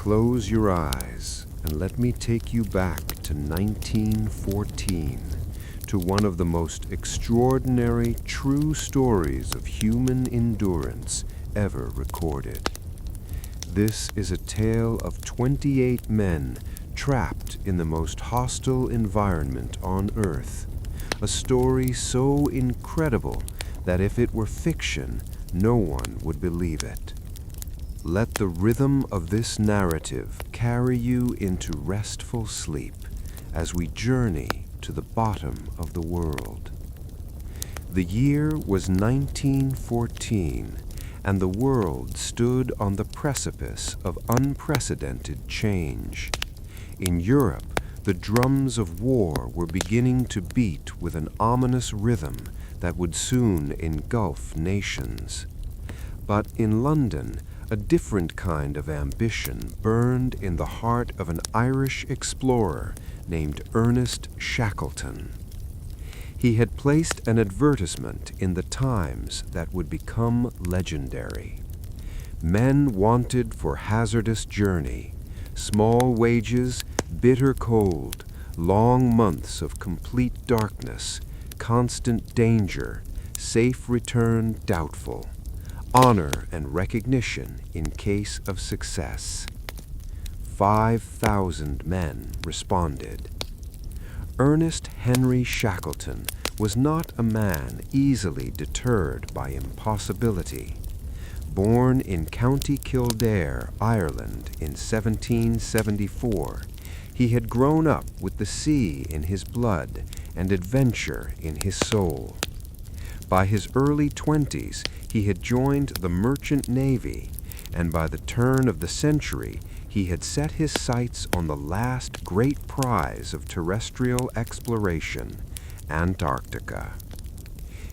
Close your eyes and let me take you back to 1914, to one of the most extraordinary true stories of human endurance ever recorded. This is a tale of 28 men trapped in the most hostile environment on Earth, a story so incredible that if it were fiction, no one would believe it. Let the rhythm of this narrative carry you into restful sleep as we journey to the bottom of the world. The year was 1914, and the world stood on the precipice of unprecedented change. In Europe, the drums of war were beginning to beat with an ominous rhythm that would soon engulf nations. But in London, a different kind of ambition burned in the heart of an Irish explorer named Ernest Shackleton. He had placed an advertisement in the Times that would become legendary. Men wanted for hazardous journey, small wages, bitter cold, long months of complete darkness, constant danger, safe return doubtful, honor and recognition in case of success. 5,000 men responded. Ernest Henry Shackleton was not a man easily deterred by impossibility. Born in County Kildare, Ireland in 1774, he had grown up with the sea in his blood and adventure in his soul. By his early 20s, he had joined the merchant navy, and by the turn of the century, he had set his sights on the last great prize of terrestrial exploration, Antarctica.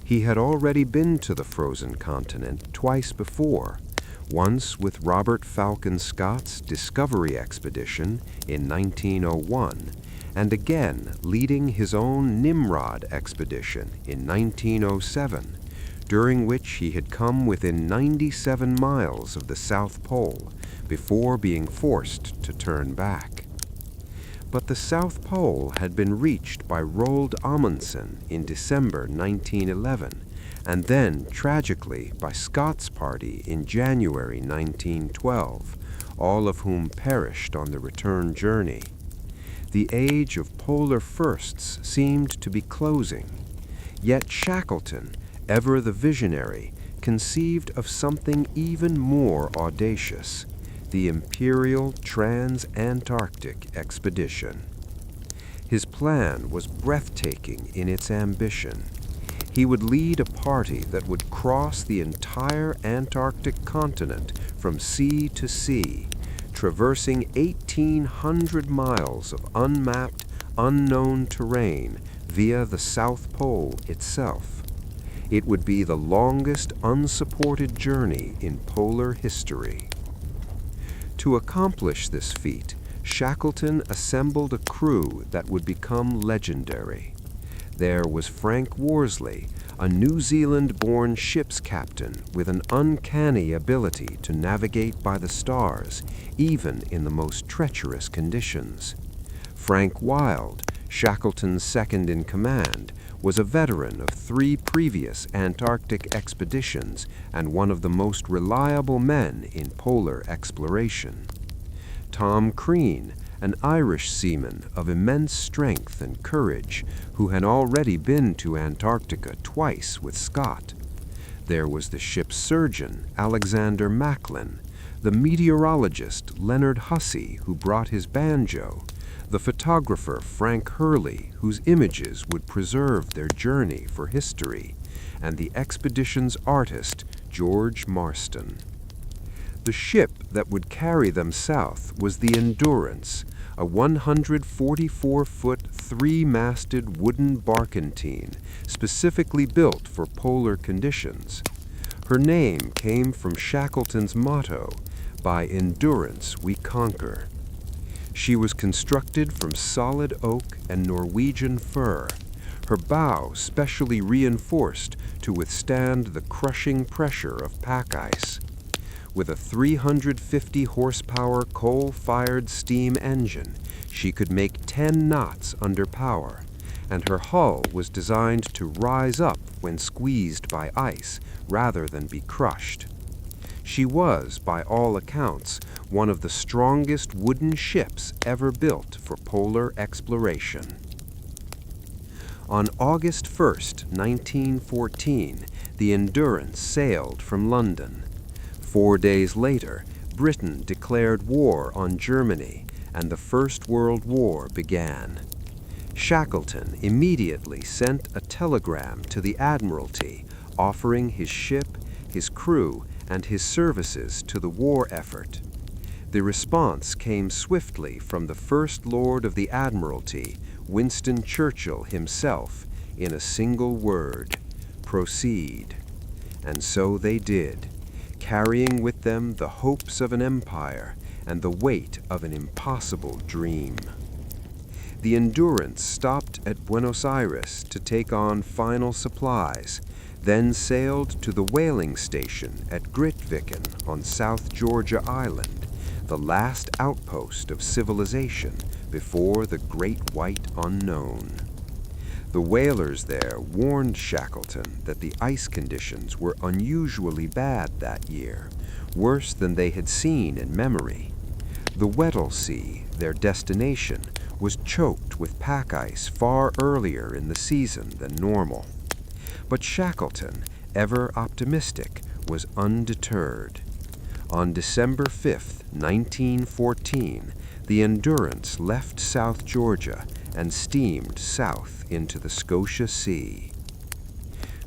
He had already been to the frozen continent twice before, once with Robert Falcon Scott's Discovery Expedition in 1901, and again leading his own Nimrod expedition in 1907, during which he had come within 97 miles of the South Pole before being forced to turn back. But the South Pole had been reached by Roald Amundsen in December 1911, and then, tragically, by Scott's party in January 1912, all of whom perished on the return journey. The age of polar firsts seemed to be closing, yet Shackleton, ever the visionary, conceived of something even more audacious, the Imperial Trans-Antarctic Expedition. His plan was breathtaking in its ambition. He would lead a party that would cross the entire Antarctic continent from sea to sea, traversing 1,800 miles of unmapped, unknown terrain via the South Pole itself. It would be the longest unsupported journey in polar history. To accomplish this feat, Shackleton assembled a crew that would become legendary. There was Frank Worsley, a New Zealand-born ship's captain with an uncanny ability to navigate by the stars, even in the most treacherous conditions. Frank Wild, Shackleton's second-in-command, was a veteran of 3 previous Antarctic expeditions and one of the most reliable men in polar exploration. Tom Crean, an Irish seaman of immense strength and courage, who had already been to Antarctica twice with Scott. There was the ship's surgeon, Alexander Macklin, the meteorologist, Leonard Hussey, who brought his banjo, the photographer Frank Hurley, whose images would preserve their journey for history, and the expedition's artist, George Marston. The ship that would carry them south was the Endurance, a 144-foot, 3-masted wooden barkentine specifically built for polar conditions. Her name came from Shackleton's motto, "By endurance we conquer." She was constructed from solid oak and Norwegian fir, her bow specially reinforced to withstand the crushing pressure of pack ice. With a 350 horsepower coal-fired steam engine, she could make 10 knots under power, and her hull was designed to rise up when squeezed by ice rather than be crushed. She was, by all accounts, one of the strongest wooden ships ever built for polar exploration. On August 1st, 1914, the Endurance sailed from London. 4 days later, Britain declared war on Germany, and the First World War began. Shackleton immediately sent a telegram to the Admiralty offering his ship, his crew, and his services to the war effort. The response came swiftly from the First Lord of the Admiralty, Winston Churchill himself, in a single word: proceed. And so they did, carrying with them the hopes of an empire and the weight of an impossible dream. The Endurance stopped at Buenos Aires to take on final supplies, then sailed to the whaling station at Grytviken on South Georgia Island, the last outpost of civilization before the Great White Unknown. The whalers there warned Shackleton that the ice conditions were unusually bad that year, worse than they had seen in memory. The Weddell Sea, their destination, was choked with pack ice far earlier in the season than normal. But Shackleton, ever optimistic, was undeterred. On December 5, 1914, the Endurance left South Georgia and steamed south into the Scotia Sea.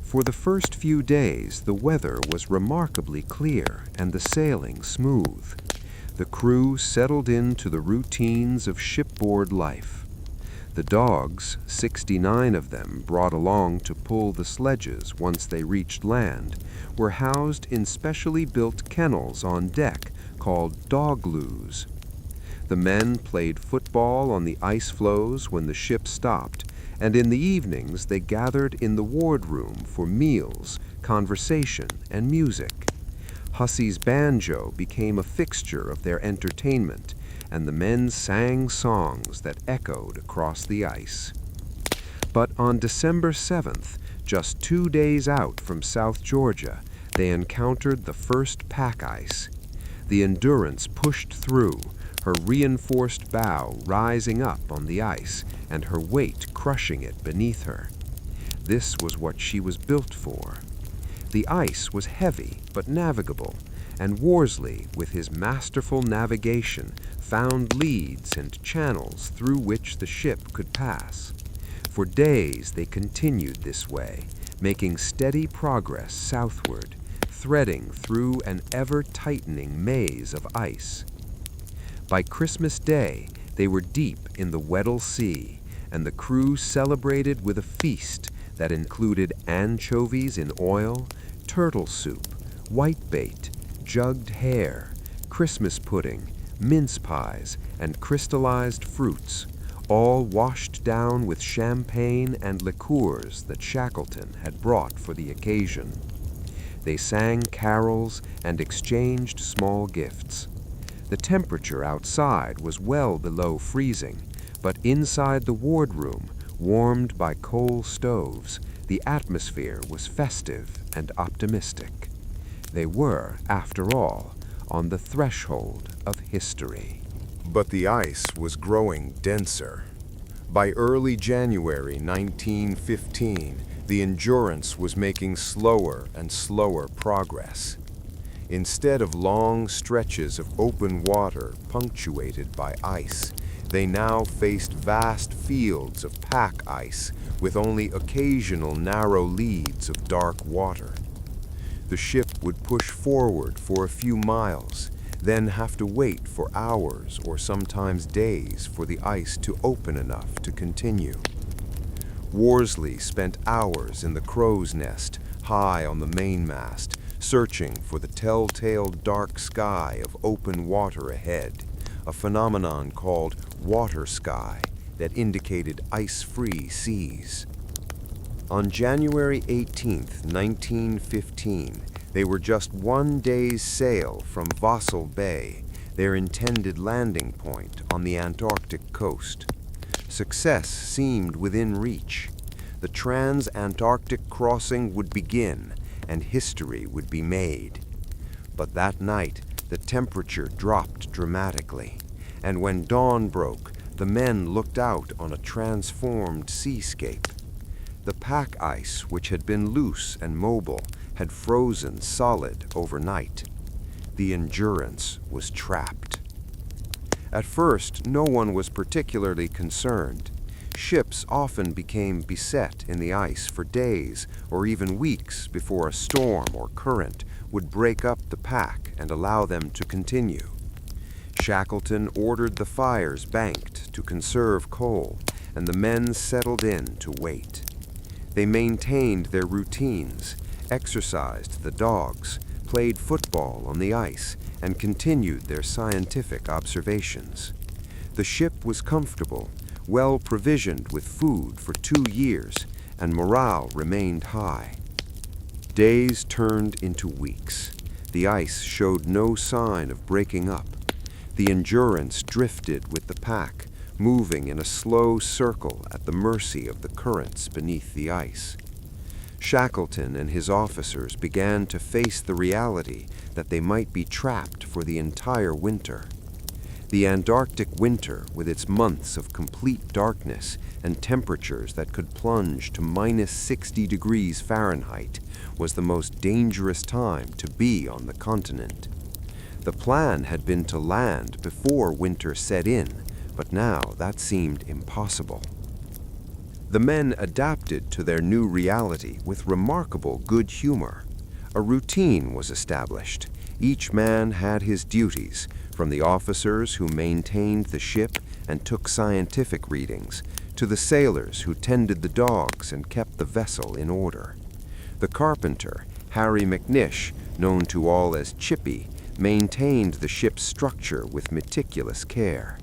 For the first few days, the weather was remarkably clear and the sailing smooth. The crew settled into the routines of shipboard life. The dogs, 69 of them brought along to pull the sledges once they reached land, were housed in specially built kennels on deck called dog-loos. The men played football on the ice floes when the ship stopped, and in the evenings they gathered in the wardroom for meals, conversation, and music. Hussey's banjo became a fixture of their entertainment, and the men sang songs that echoed across the ice. But on December 7th, just 2 days out from South Georgia, they encountered the first pack ice. The Endurance pushed through, her reinforced bow rising up on the ice and her weight crushing it beneath her. This was what she was built for. The ice was heavy but navigable, and Worsley, with his masterful navigation, found leads and channels through which the ship could pass. For days they continued this way, making steady progress southward, threading through an ever-tightening maze of ice. By Christmas Day, they were deep in the Weddell Sea, and the crew celebrated with a feast that included anchovies in oil, turtle soup, whitebait, jugged hare, Christmas pudding, mince pies, and crystallized fruits, all washed down with champagne and liqueurs that Shackleton had brought for the occasion. They sang carols and exchanged small gifts. The temperature outside was well below freezing, but inside the wardroom, warmed by coal stoves, the atmosphere was festive and optimistic. They were, after all, on the threshold of history. But the ice was growing denser. By early January 1915, the Endurance was making slower and slower progress. Instead of long stretches of open water punctuated by ice, they now faced vast fields of pack ice with only occasional narrow leads of dark water. The ship would push forward for a few miles, then have to wait for hours or sometimes days for the ice to open enough to continue. Worsley spent hours in the crow's nest, high on the mainmast, searching for the telltale dark sky of open water ahead, a phenomenon called water sky that indicated ice-free seas. On January 18, 1915, They were just one day's sail from Vassal Bay, their intended landing point on the Antarctic coast. Success seemed within reach. The trans-Antarctic crossing would begin, and history would be made. But that night, the temperature dropped dramatically, and when dawn broke, the men looked out on a transformed seascape. The pack ice, which had been loose and mobile, had frozen solid overnight. The Endurance was trapped. At first, no one was particularly concerned. Ships often became beset in the ice for days or even weeks before a storm or current would break up the pack and allow them to continue. Shackleton ordered the fires banked to conserve coal, and the men settled in to wait. They maintained their routines, exercised the dogs, played football on the ice, and continued their scientific observations. The ship was comfortable, well provisioned with food for 2 years, and morale remained high. Days turned into weeks. The ice showed no sign of breaking up. The Endurance drifted with the pack, moving in a slow circle at the mercy of the currents beneath the ice. Shackleton and his officers began to face the reality that they might be trapped for the entire winter. The Antarctic winter, with its months of complete darkness and temperatures that could plunge to -60 degrees Fahrenheit, was the most dangerous time to be on the continent. The plan had been to land before winter set in, but now that seemed impossible. The men adapted to their new reality with remarkable good humor. A routine was established. Each man had his duties, from the officers who maintained the ship and took scientific readings, to the sailors who tended the dogs and kept the vessel in order. The carpenter, Harry McNish, known to all as Chippy, maintained the ship's structure with meticulous care.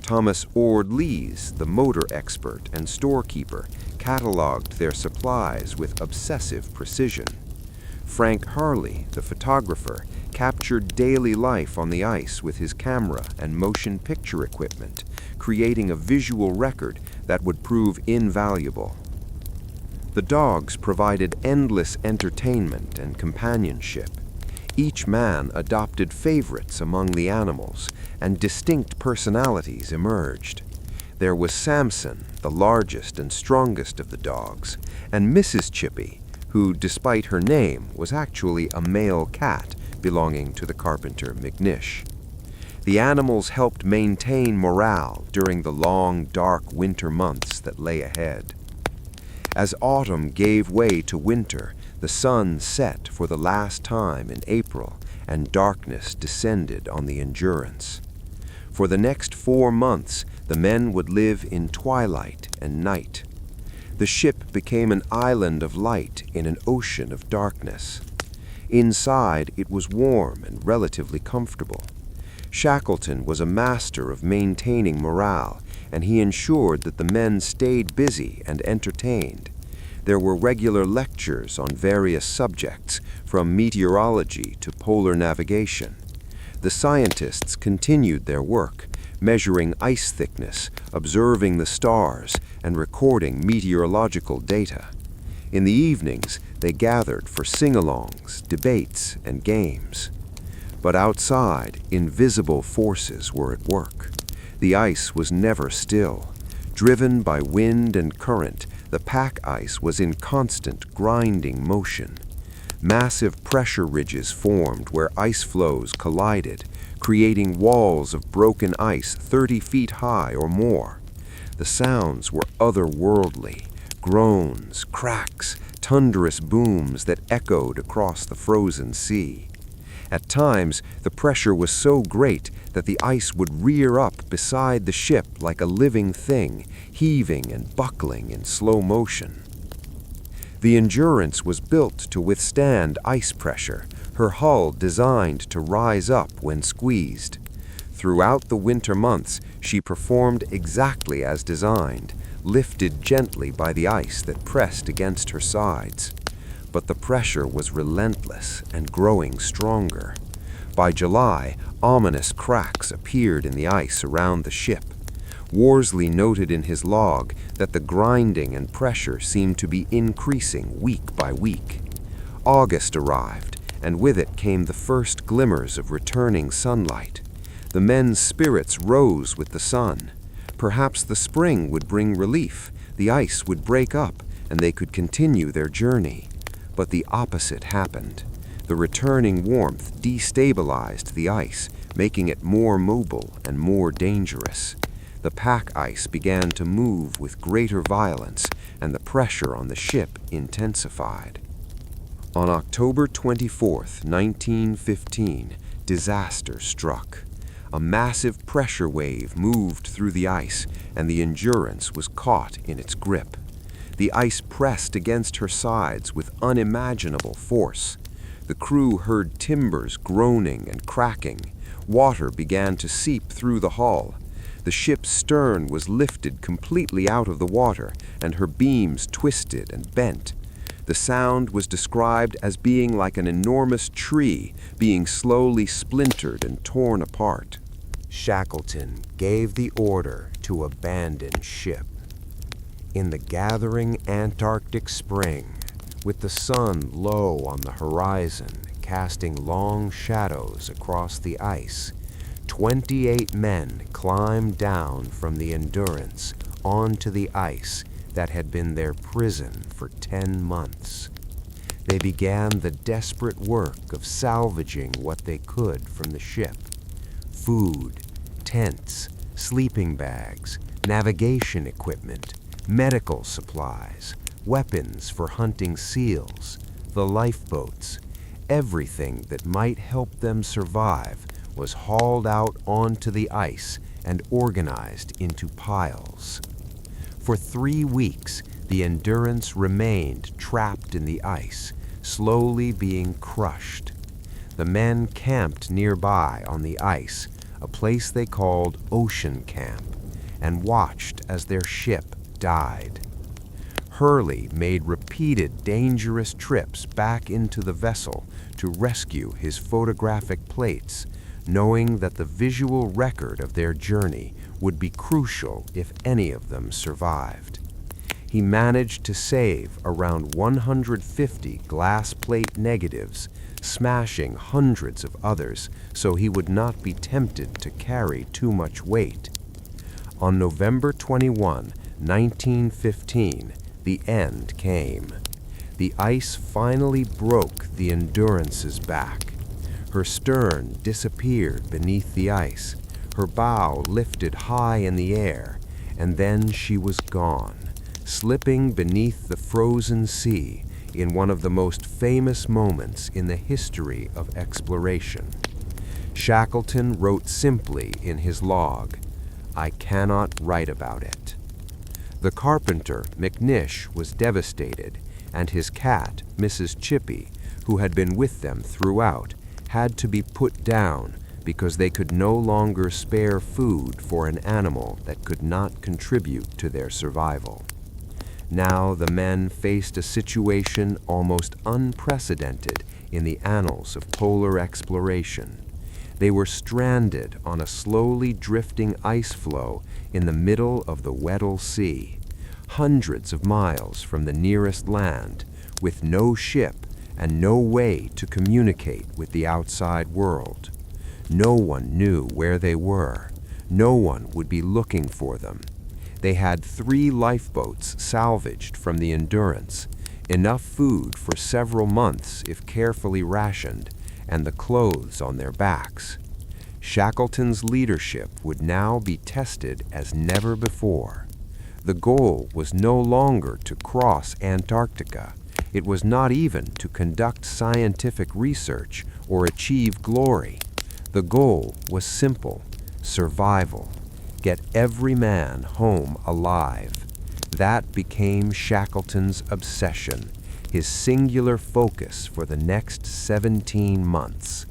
Thomas Ord-Lees, the motor expert and storekeeper, cataloged their supplies with obsessive precision. Frank Harley, the photographer, captured daily life on the ice with his camera and motion picture equipment, creating a visual record that would prove invaluable. The dogs provided endless entertainment and companionship. Each man adopted favorites among the animals, and distinct personalities emerged. There was Samson, the largest and strongest of the dogs, and Mrs. Chippy, who, despite her name, was actually a male cat belonging to the carpenter McNish. The animals helped maintain morale during the long, dark winter months that lay ahead. As autumn gave way to winter, the sun set for the last time in April, and darkness descended on the Endurance. For the next 4 months, the men would live in twilight and night. The ship became an island of light in an ocean of darkness. Inside, it was warm and relatively comfortable. Shackleton was a master of maintaining morale, and he ensured that the men stayed busy and entertained. There were regular lectures on various subjects, from meteorology to polar navigation. The scientists continued their work, measuring ice thickness, observing the stars, and recording meteorological data. In the evenings, they gathered for sing-alongs, debates, and games. But outside, invisible forces were at work. The ice was never still. Driven by wind and current, the pack ice was in constant grinding motion. Massive pressure ridges formed where ice floes collided, creating walls of broken ice 30 feet high or more. The sounds were otherworldly: groans, cracks, thunderous booms that echoed across the frozen sea. At times, the pressure was so great that the ice would rear up beside the ship like a living thing, heaving and buckling in slow motion. The Endurance was built to withstand ice pressure, her hull designed to rise up when squeezed. Throughout the winter months, she performed exactly as designed, lifted gently by the ice that pressed against her sides. but the pressure was relentless and growing stronger. By July, ominous cracks appeared in the ice around the ship. Worsley noted in his log that the grinding and pressure seemed to be increasing week by week. August arrived, and with it came the first glimmers of returning sunlight. The men's spirits rose with the sun. Perhaps the spring would bring relief, the ice would break up, and they could continue their journey. But the opposite happened. The returning warmth destabilized the ice, making it more mobile and more dangerous. The pack ice began to move with greater violence, and the pressure on the ship intensified. On October 24, 1915, disaster struck. A massive pressure wave moved through the ice, and the Endurance was caught in its grip. The ice pressed against her sides with unimaginable force. The crew heard timbers groaning and cracking. Water began to seep through the hull. The ship's stern was lifted completely out of the water, and her beams twisted and bent. The sound was described as being like an enormous tree being slowly splintered and torn apart. Shackleton gave the order to abandon ship. In the gathering Antarctic spring, with the sun low on the horizon, casting long shadows across the ice, 28 men climbed down from the Endurance onto the ice that had been their prison for 10 months. They began the desperate work of salvaging what they could from the ship: food, tents, sleeping bags, navigation equipment, medical supplies, weapons for hunting seals, the lifeboats. Everything that might help them survive was hauled out onto the ice and organized into piles. For 3 weeks, the Endurance remained trapped in the ice, slowly being crushed. The men camped nearby on the ice, a place they called Ocean Camp, and watched as their ship died. Hurley made repeated dangerous trips back into the vessel to rescue his photographic plates, knowing that the visual record of their journey would be crucial if any of them survived. He managed to save around 150 glass plate negatives, smashing hundreds of others so he would not be tempted to carry too much weight. On November 21, 1915, the end came. The ice finally broke the Endurance's back. Her stern disappeared beneath the ice, her bow lifted high in the air, and then she was gone, slipping beneath the frozen sea in one of the most famous moments in the history of exploration. Shackleton wrote simply in his log, "I cannot write about it." The carpenter, McNish, was devastated, and his cat, Mrs. Chippy, who had been with them throughout, had to be put down because they could no longer spare food for an animal that could not contribute to their survival. Now the men faced a situation almost unprecedented in the annals of polar exploration. They were stranded on a slowly drifting ice floe in the middle of the Weddell Sea, hundreds of miles from the nearest land, with no ship and no way to communicate with the outside world. No one knew where they were. No one would be looking for them. They had 3 lifeboats salvaged from the Endurance, enough food for several months if carefully rationed, and the clothes on their backs. Shackleton's leadership would now be tested as never before. The goal was no longer to cross Antarctica. It was not even to conduct scientific research or achieve glory. The goal was simple: survival. Get every man home alive. That became Shackleton's obsession, his singular focus for the next 17 months.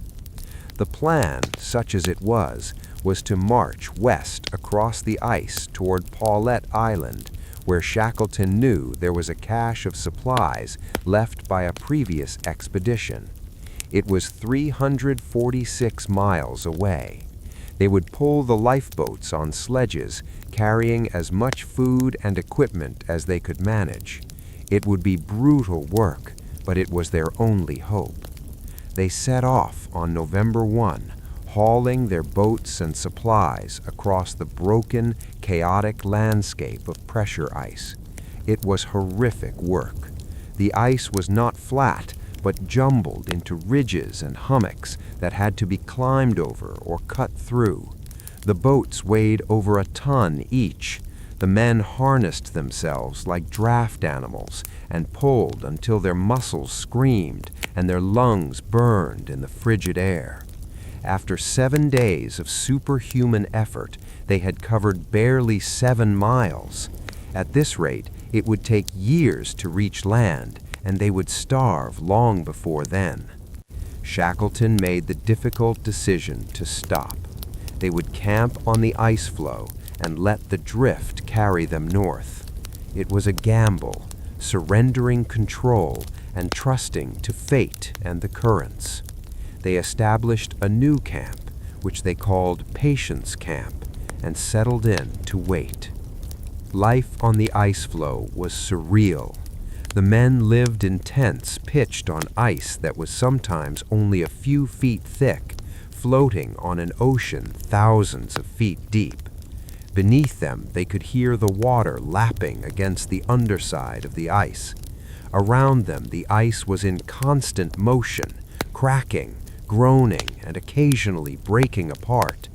The plan, such as it was to march west across the ice toward Paulet Island, where Shackleton knew there was a cache of supplies left by a previous expedition. It was 346 miles away. They would pull the lifeboats on sledges, carrying as much food and equipment as they could manage. It would be brutal work, but it was their only hope. They set off on November 1, hauling their boats and supplies across the broken, chaotic landscape of pressure ice. It was horrific work. The ice was not flat, but jumbled into ridges and hummocks that had to be climbed over or cut through. The boats weighed over a ton each. The men harnessed themselves like draft animals and pulled until their muscles screamed and their lungs burned in the frigid air. After 7 days of superhuman effort, they had covered barely 7 miles. At this rate, it would take years to reach land, and they would starve long before then. Shackleton made the difficult decision to stop. They would camp on the ice floe and let the drift carry them north. It was a gamble, surrendering control and trusting to fate and the currents. They established a new camp, which they called Patience Camp, and settled in to wait. Life on the ice floe was surreal. The men lived in tents pitched on ice that was sometimes only a few feet thick, floating on an ocean thousands of feet deep. Beneath them, they could hear the water lapping against the underside of the ice. Around them, the ice was in constant motion, cracking, groaning, and occasionally breaking apart.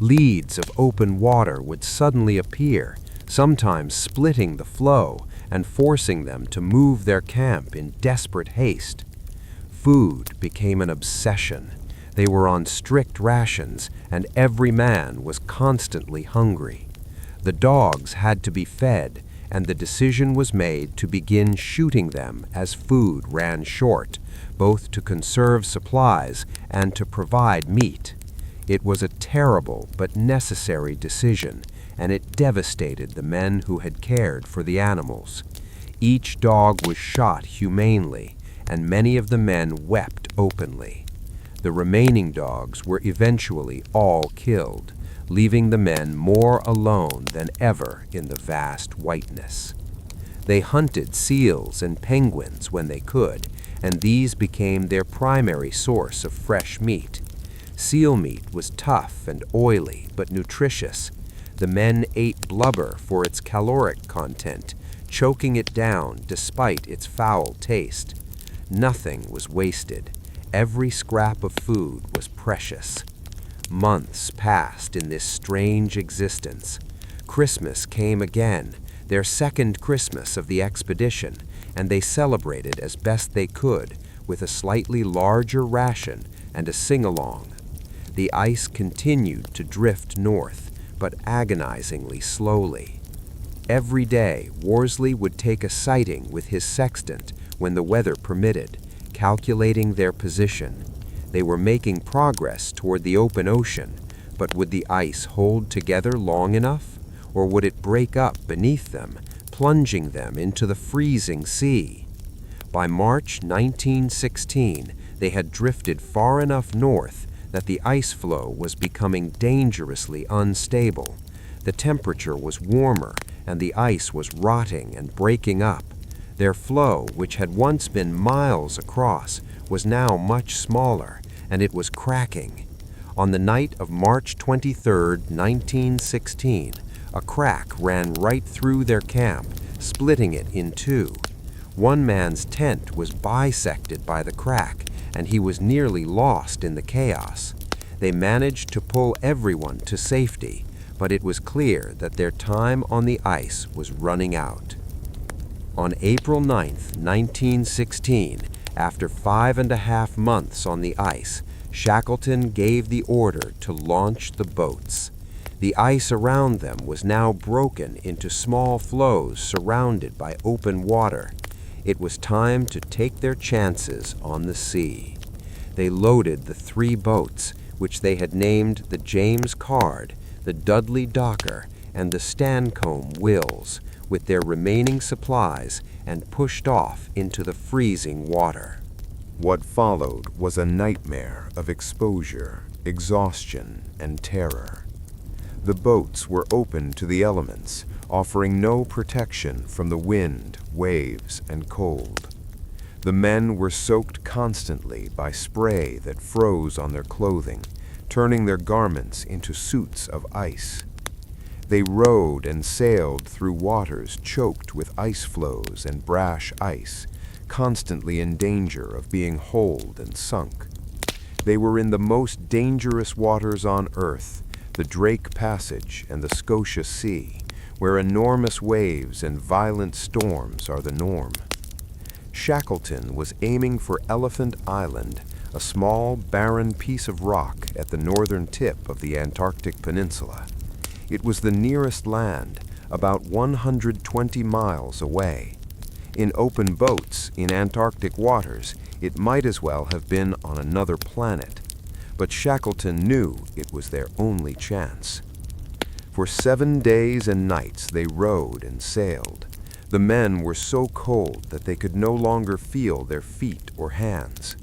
Leads of open water would suddenly appear, sometimes splitting the flow and forcing them to move their camp in desperate haste. Food became an obsession. They were on strict rations, and every man was constantly hungry. The dogs had to be fed, and the decision was made to begin shooting them as food ran short, both to conserve supplies and to provide meat. It was a terrible but necessary decision, and it devastated the men who had cared for the animals. Each dog was shot humanely, and many of the men wept openly. The remaining dogs were eventually all killed, leaving the men more alone than ever in the vast whiteness. They hunted seals and penguins when they could, and these became their primary source of fresh meat. Seal meat was tough and oily but nutritious. The men ate blubber for its caloric content, choking it down despite its foul taste. Nothing was wasted. Every scrap of food was precious. Months passed in this strange existence. Christmas came again, their second Christmas of the expedition, and they celebrated as best they could with a slightly larger ration and a sing-along. The ice continued to drift north, but agonizingly slowly. Every day, Worsley would take a sighting with his sextant when the weather permitted, calculating their position. They were making progress toward the open ocean, but would the ice hold together long enough, or would it break up beneath them, plunging them into the freezing sea? By March 1916, they had drifted far enough north that the ice floe was becoming dangerously unstable. The temperature was warmer, and the ice was rotting and breaking up. Their floe, which had once been miles across, was now much smaller, and it was cracking. On the night of March 23, 1916, a crack ran right through their camp, splitting it in two. One man's tent was bisected by the crack, and he was nearly lost in the chaos. They managed to pull everyone to safety, but it was clear that their time on the ice was running out. On April 9, 1916, after 5.5 months on the ice, Shackleton gave the order to launch the boats. The ice around them was now broken into small floes surrounded by open water. It was time to take their chances on the sea. They loaded the 3 boats, which they had named the James Caird, the Dudley Docker, and the Stancomb Wills, with their remaining supplies and pushed off into the freezing water. What followed was a nightmare of exposure, exhaustion, and terror. The boats were open to the elements, offering no protection from the wind, waves, and cold. The men were soaked constantly by spray that froze on their clothing, turning their garments into suits of ice. They rowed and sailed through waters choked with ice floes and brash ice, constantly in danger of being holed and sunk. They were in the most dangerous waters on Earth, the Drake Passage and the Scotia Sea, where enormous waves and violent storms are the norm. Shackleton was aiming for Elephant Island, a small, barren piece of rock at the northern tip of the Antarctic Peninsula. It was the nearest land, about 120 miles away. In open boats in Antarctic waters, it might as well have been on another planet. But Shackleton knew it was their only chance. For 7 days and nights they rowed and sailed. The men were so cold that they could no longer feel their feet or hands.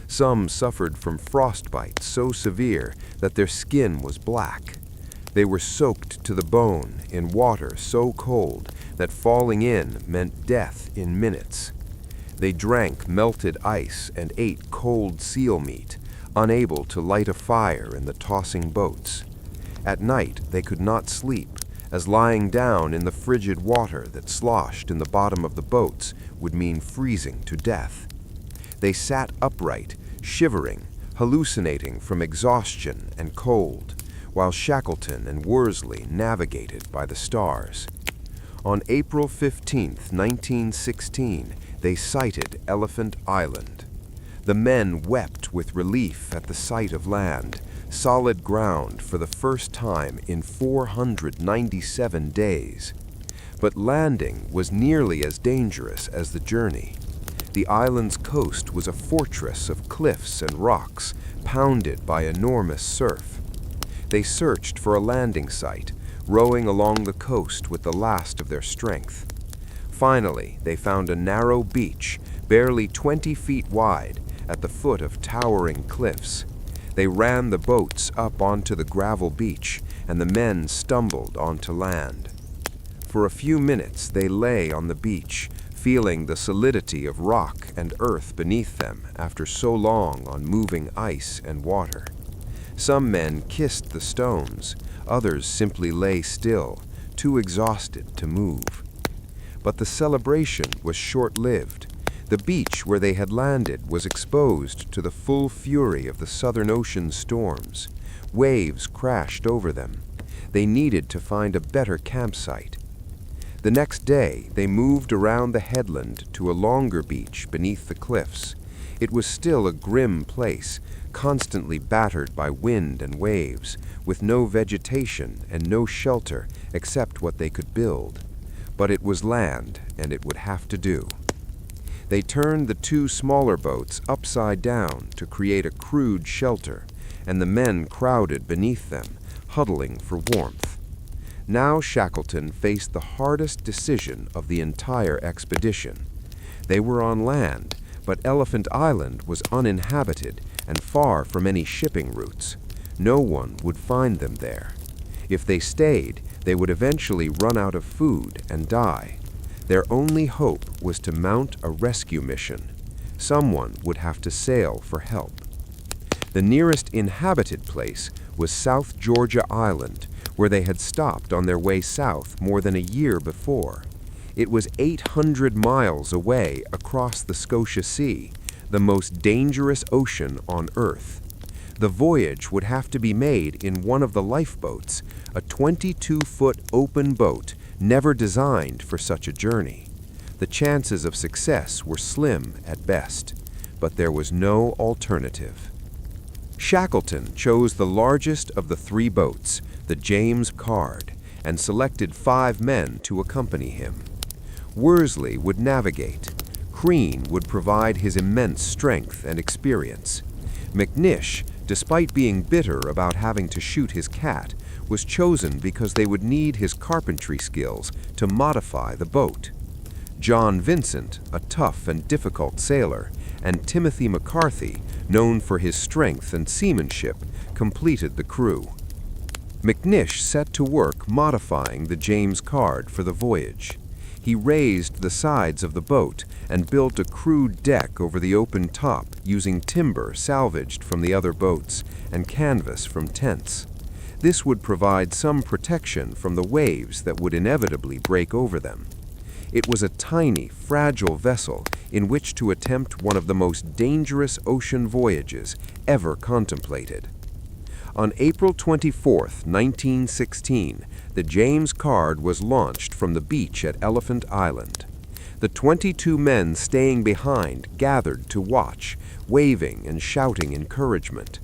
Some suffered from frostbite so severe that their skin was black. They were soaked to the bone in water so cold that falling in meant death in minutes. They drank melted ice and ate cold seal meat, unable to light a fire in the tossing boats. At night they could not sleep, as lying down in the frigid water that sloshed in the bottom of the boats would mean freezing to death. They sat upright, shivering, hallucinating from exhaustion and cold, while Shackleton and Worsley navigated by the stars. On April 15, 1916, they sighted Elephant Island. The men wept with relief at the sight of land, solid ground for the first time in 497 days. But landing was nearly as dangerous as the journey. The island's coast was a fortress of cliffs and rocks, pounded by enormous surf. They searched for a landing site, rowing along the coast with the last of their strength. Finally, they found a narrow beach, barely 20 feet wide, at the foot of towering cliffs. They ran the boats up onto the gravel beach, and the men stumbled onto land. For a few minutes they lay on the beach, feeling the solidity of rock and earth beneath them after so long on moving ice and water. Some men kissed the stones, others simply lay still, too exhausted to move. But the celebration was short-lived. The beach where they had landed was exposed to the full fury of the Southern Ocean storms. Waves crashed over them. They needed to find a better campsite. The next day, they moved around the headland to a longer beach beneath the cliffs. It was still a grim place, constantly battered by wind and waves, with no vegetation and no shelter except what they could build. But it was land, and it would have to do. They turned the 2 smaller boats upside down to create a crude shelter, and the men crowded beneath them, huddling for warmth. Now Shackleton faced the hardest decision of the entire expedition. They were on land, but Elephant Island was uninhabited and far from any shipping routes. No one would find them there. If they stayed, they would eventually run out of food and die. Their only hope was to mount a rescue mission. Someone would have to sail for help. The nearest inhabited place was South Georgia Island, where they had stopped on their way south more than a year before. It was 800 miles away across the Scotia Sea, the most dangerous ocean on Earth. The voyage would have to be made in one of the lifeboats, a 22-foot open boat never designed for such a journey. The chances of success were slim at best, but there was no alternative. Shackleton chose the largest of the 3 boats, the James Caird, and selected 5 men to accompany him. Worsley would navigate. Crean would provide his immense strength and experience. McNish, despite being bitter about having to shoot his cat, was chosen because they would need his carpentry skills to modify the boat. John Vincent, a tough and difficult sailor, and Timothy McCarthy, known for his strength and seamanship, completed the crew. McNish set to work modifying the James Caird for the voyage. He raised the sides of the boat and built a crude deck over the open top using timber salvaged from the other boats and canvas from tents. This would provide some protection from the waves that would inevitably break over them. It was a tiny, fragile vessel in which to attempt one of the most dangerous ocean voyages ever contemplated. On April 24, 1916, the James Caird was launched from the beach at Elephant Island. The 22 men staying behind gathered to watch, waving and shouting encouragement.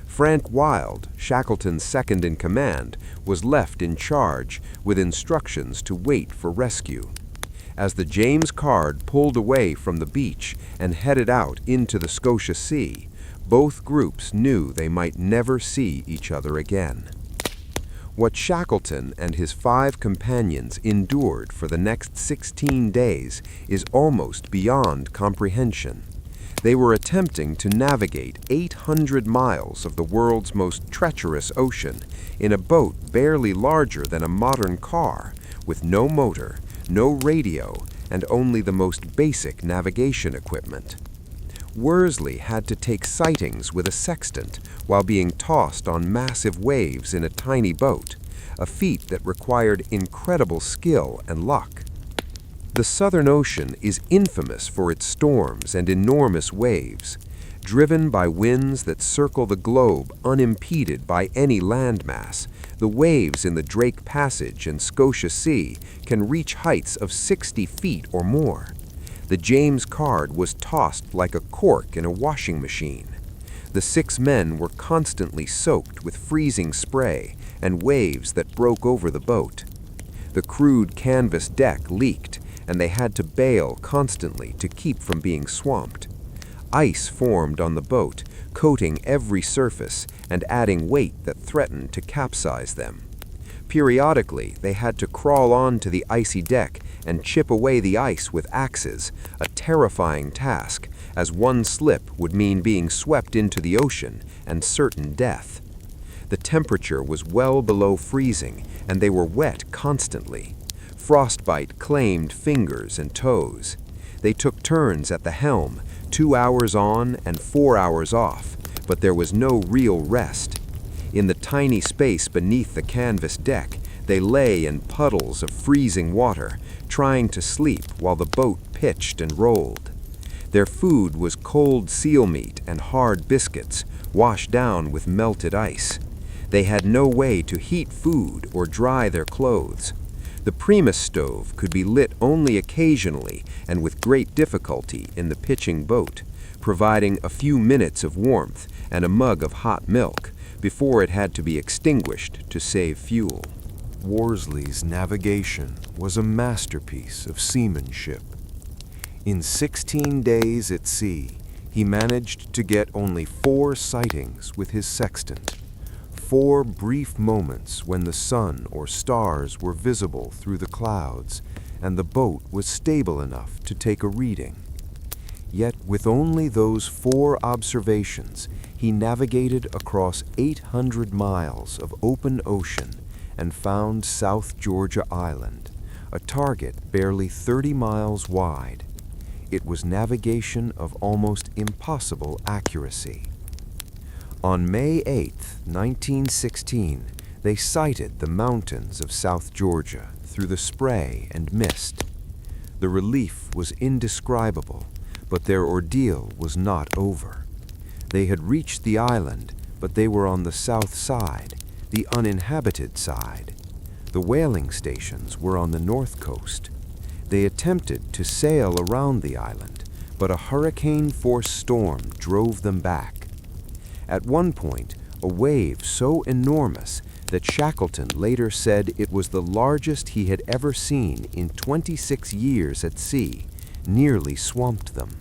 Frank Wild, Shackleton's second-in-command, was left in charge with instructions to wait for rescue. As the James Caird pulled away from the beach and headed out into the Scotia Sea, both groups knew they might never see each other again. What Shackleton and his 5 companions endured for the next 16 days is almost beyond comprehension. They were attempting to navigate 800 miles of the world's most treacherous ocean in a boat barely larger than a modern car, with no motor, no radio, and only the most basic navigation equipment. Worsley had to take sightings with a sextant while being tossed on massive waves in a tiny boat, a feat that required incredible skill and luck. The Southern Ocean is infamous for its storms and enormous waves. Driven by winds that circle the globe unimpeded by any landmass, the waves in the Drake Passage and Scotia Sea can reach heights of 60 feet or more. The James Caird was tossed like a cork in a washing machine. The 6 men were constantly soaked with freezing spray and waves that broke over the boat. The crude canvas deck leaked, and they had to bail constantly to keep from being swamped. Ice formed on the boat, coating every surface and adding weight that threatened to capsize them. Periodically, they had to crawl onto the icy deck and chip away the ice with axes, a terrifying task, as one slip would mean being swept into the ocean and certain death. The temperature was well below freezing, and they were wet constantly. Frostbite claimed fingers and toes. They took turns at the helm, 2 hours on and 4 hours off, but there was no real rest. In the tiny space beneath the canvas deck, they lay in puddles of freezing water, trying to sleep while the boat pitched and rolled. Their food was cold seal meat and hard biscuits, washed down with melted ice. They had no way to heat food or dry their clothes. The Primus stove could be lit only occasionally and with great difficulty in the pitching boat, providing a few minutes of warmth and a mug of hot milk before it had to be extinguished to save fuel. Worsley's navigation was a masterpiece of seamanship. In 16 days at sea, he managed to get only 4 sightings with his sextant. 4 brief moments when the sun or stars were visible through the clouds and the boat was stable enough to take a reading. Yet with only those 4 observations, he navigated across 800 miles of open ocean and found South Georgia Island, a target barely 30 miles wide. It was navigation of almost impossible accuracy. On May 8, 1916, they sighted the mountains of South Georgia through the spray and mist. The relief was indescribable, but their ordeal was not over. They had reached the island, but they were on the south side, the uninhabited side. The whaling stations were on the north coast. They attempted to sail around the island, but a hurricane-force storm drove them back. At one point, a wave so enormous that Shackleton later said it was the largest he had ever seen in 26 years at sea, nearly swamped them.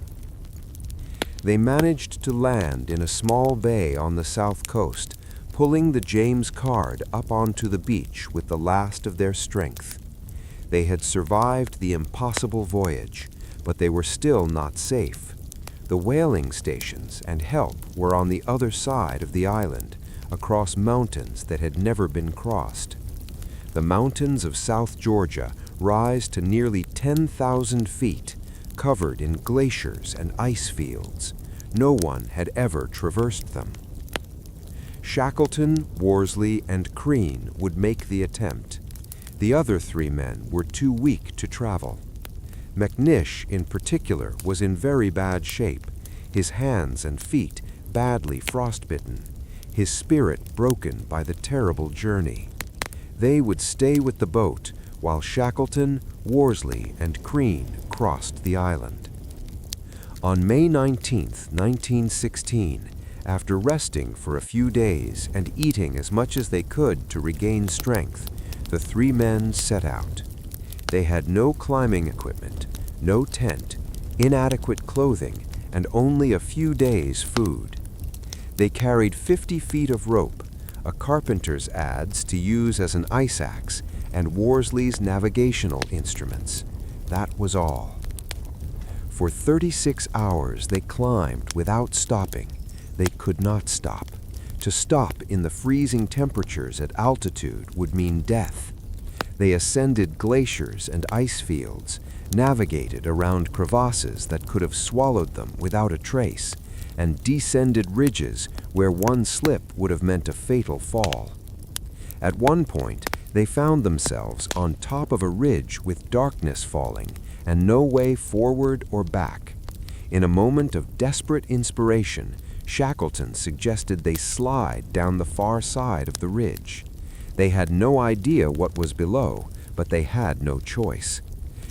They managed to land in a small bay on the south coast, pulling the James Caird up onto the beach with the last of their strength. They had survived the impossible voyage, but they were still not safe. The whaling stations and help were on the other side of the island, across mountains that had never been crossed. The mountains of South Georgia rise to nearly 10,000 feet, covered in glaciers and ice fields. No one had ever traversed them. Shackleton, Worsley, and Crean would make the attempt. The other 3 men were too weak to travel. McNish, in particular, was in very bad shape, his hands and feet badly frostbitten, his spirit broken by the terrible journey. They would stay with the boat while Shackleton, Worsley, and Crean crossed the island. On May 19, 1916, after resting for a few days and eating as much as they could to regain strength, the 3 men set out. They had no climbing equipment, no tent, inadequate clothing, and only a few days' food. They carried 50 feet of rope, a carpenter's adze to use as an ice axe, and Worsley's navigational instruments. That was all. For 36 hours they climbed without stopping. They could not stop. To stop in the freezing temperatures at altitude would mean death. They ascended glaciers and ice fields, navigated around crevasses that could have swallowed them without a trace, and descended ridges where one slip would have meant a fatal fall. At one point, they found themselves on top of a ridge with darkness falling and no way forward or back. In a moment of desperate inspiration, Shackleton suggested they slide down the far side of the ridge. They had no idea what was below, but they had no choice.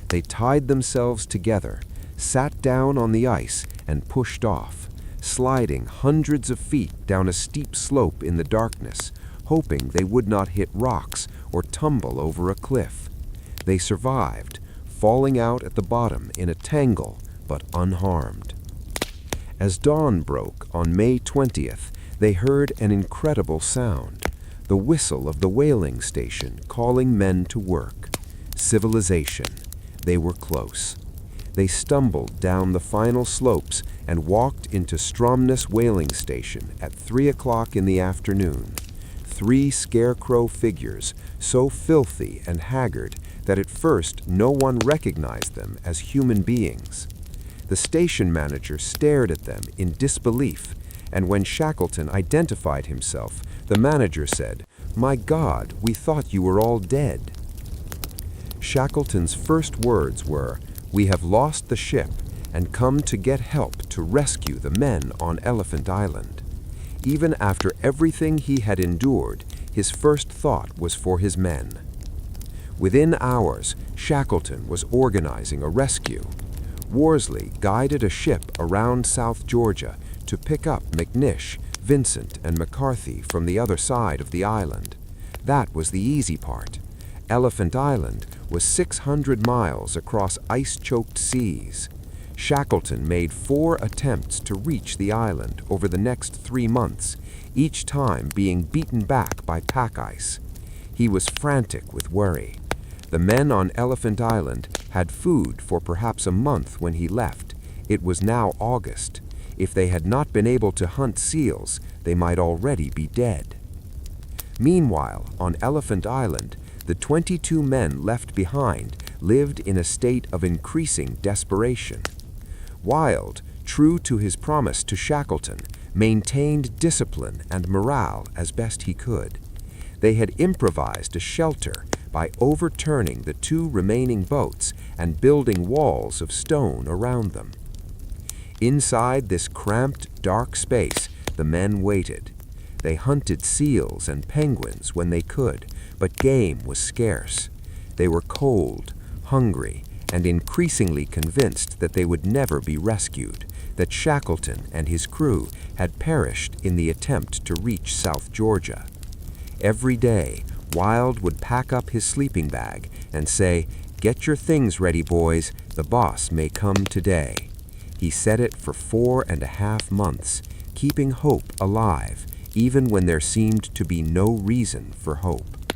They tied themselves together, sat down on the ice, and pushed off, sliding hundreds of feet down a steep slope in the darkness, hoping they would not hit rocks or tumble over a cliff. They survived, falling out at the bottom in a tangle, but unharmed. As dawn broke on May 20th, they heard an incredible sound, the whistle of the whaling station calling men to work. Civilization. They were close. They stumbled down the final slopes and walked into Stromness whaling station at 3 o'clock in the afternoon. 3 scarecrow figures, so filthy and haggard that at first no one recognized them as human beings. The station manager stared at them in disbelief, and when Shackleton identified himself, the manager said, "My God, we thought you were all dead." Shackleton's first words were, "We have lost the ship and come to get help to rescue the men on Elephant Island." Even after everything he had endured, his first thought was for his men. Within hours, Shackleton was organizing a rescue. Worsley guided a ship around South Georgia to pick up McNish, Vincent, and McCarthy from the other side of the island. That was the easy part. Elephant Island was 600 miles across ice-choked seas. Shackleton made 4 attempts to reach the island over the next 3 months, each time being beaten back by pack ice. He was frantic with worry. The men on Elephant Island had food for perhaps a month when he left. It was now August. If they had not been able to hunt seals, they might already be dead. Meanwhile, on Elephant Island, the 22 men left behind lived in a state of increasing desperation. Wild, true to his promise to Shackleton, maintained discipline and morale as best he could. They had improvised a shelter by overturning the 2 remaining boats and building walls of stone around them. Inside this cramped, dark space, the men waited. They hunted seals and penguins when they could, but game was scarce. They were cold, hungry, and increasingly convinced that they would never be rescued, that Shackleton and his crew had perished in the attempt to reach South Georgia. Every day, Wild would pack up his sleeping bag and say, "Get your things ready, boys. The boss may come today." He said it for 4.5 months, keeping hope alive, even when there seemed to be no reason for hope.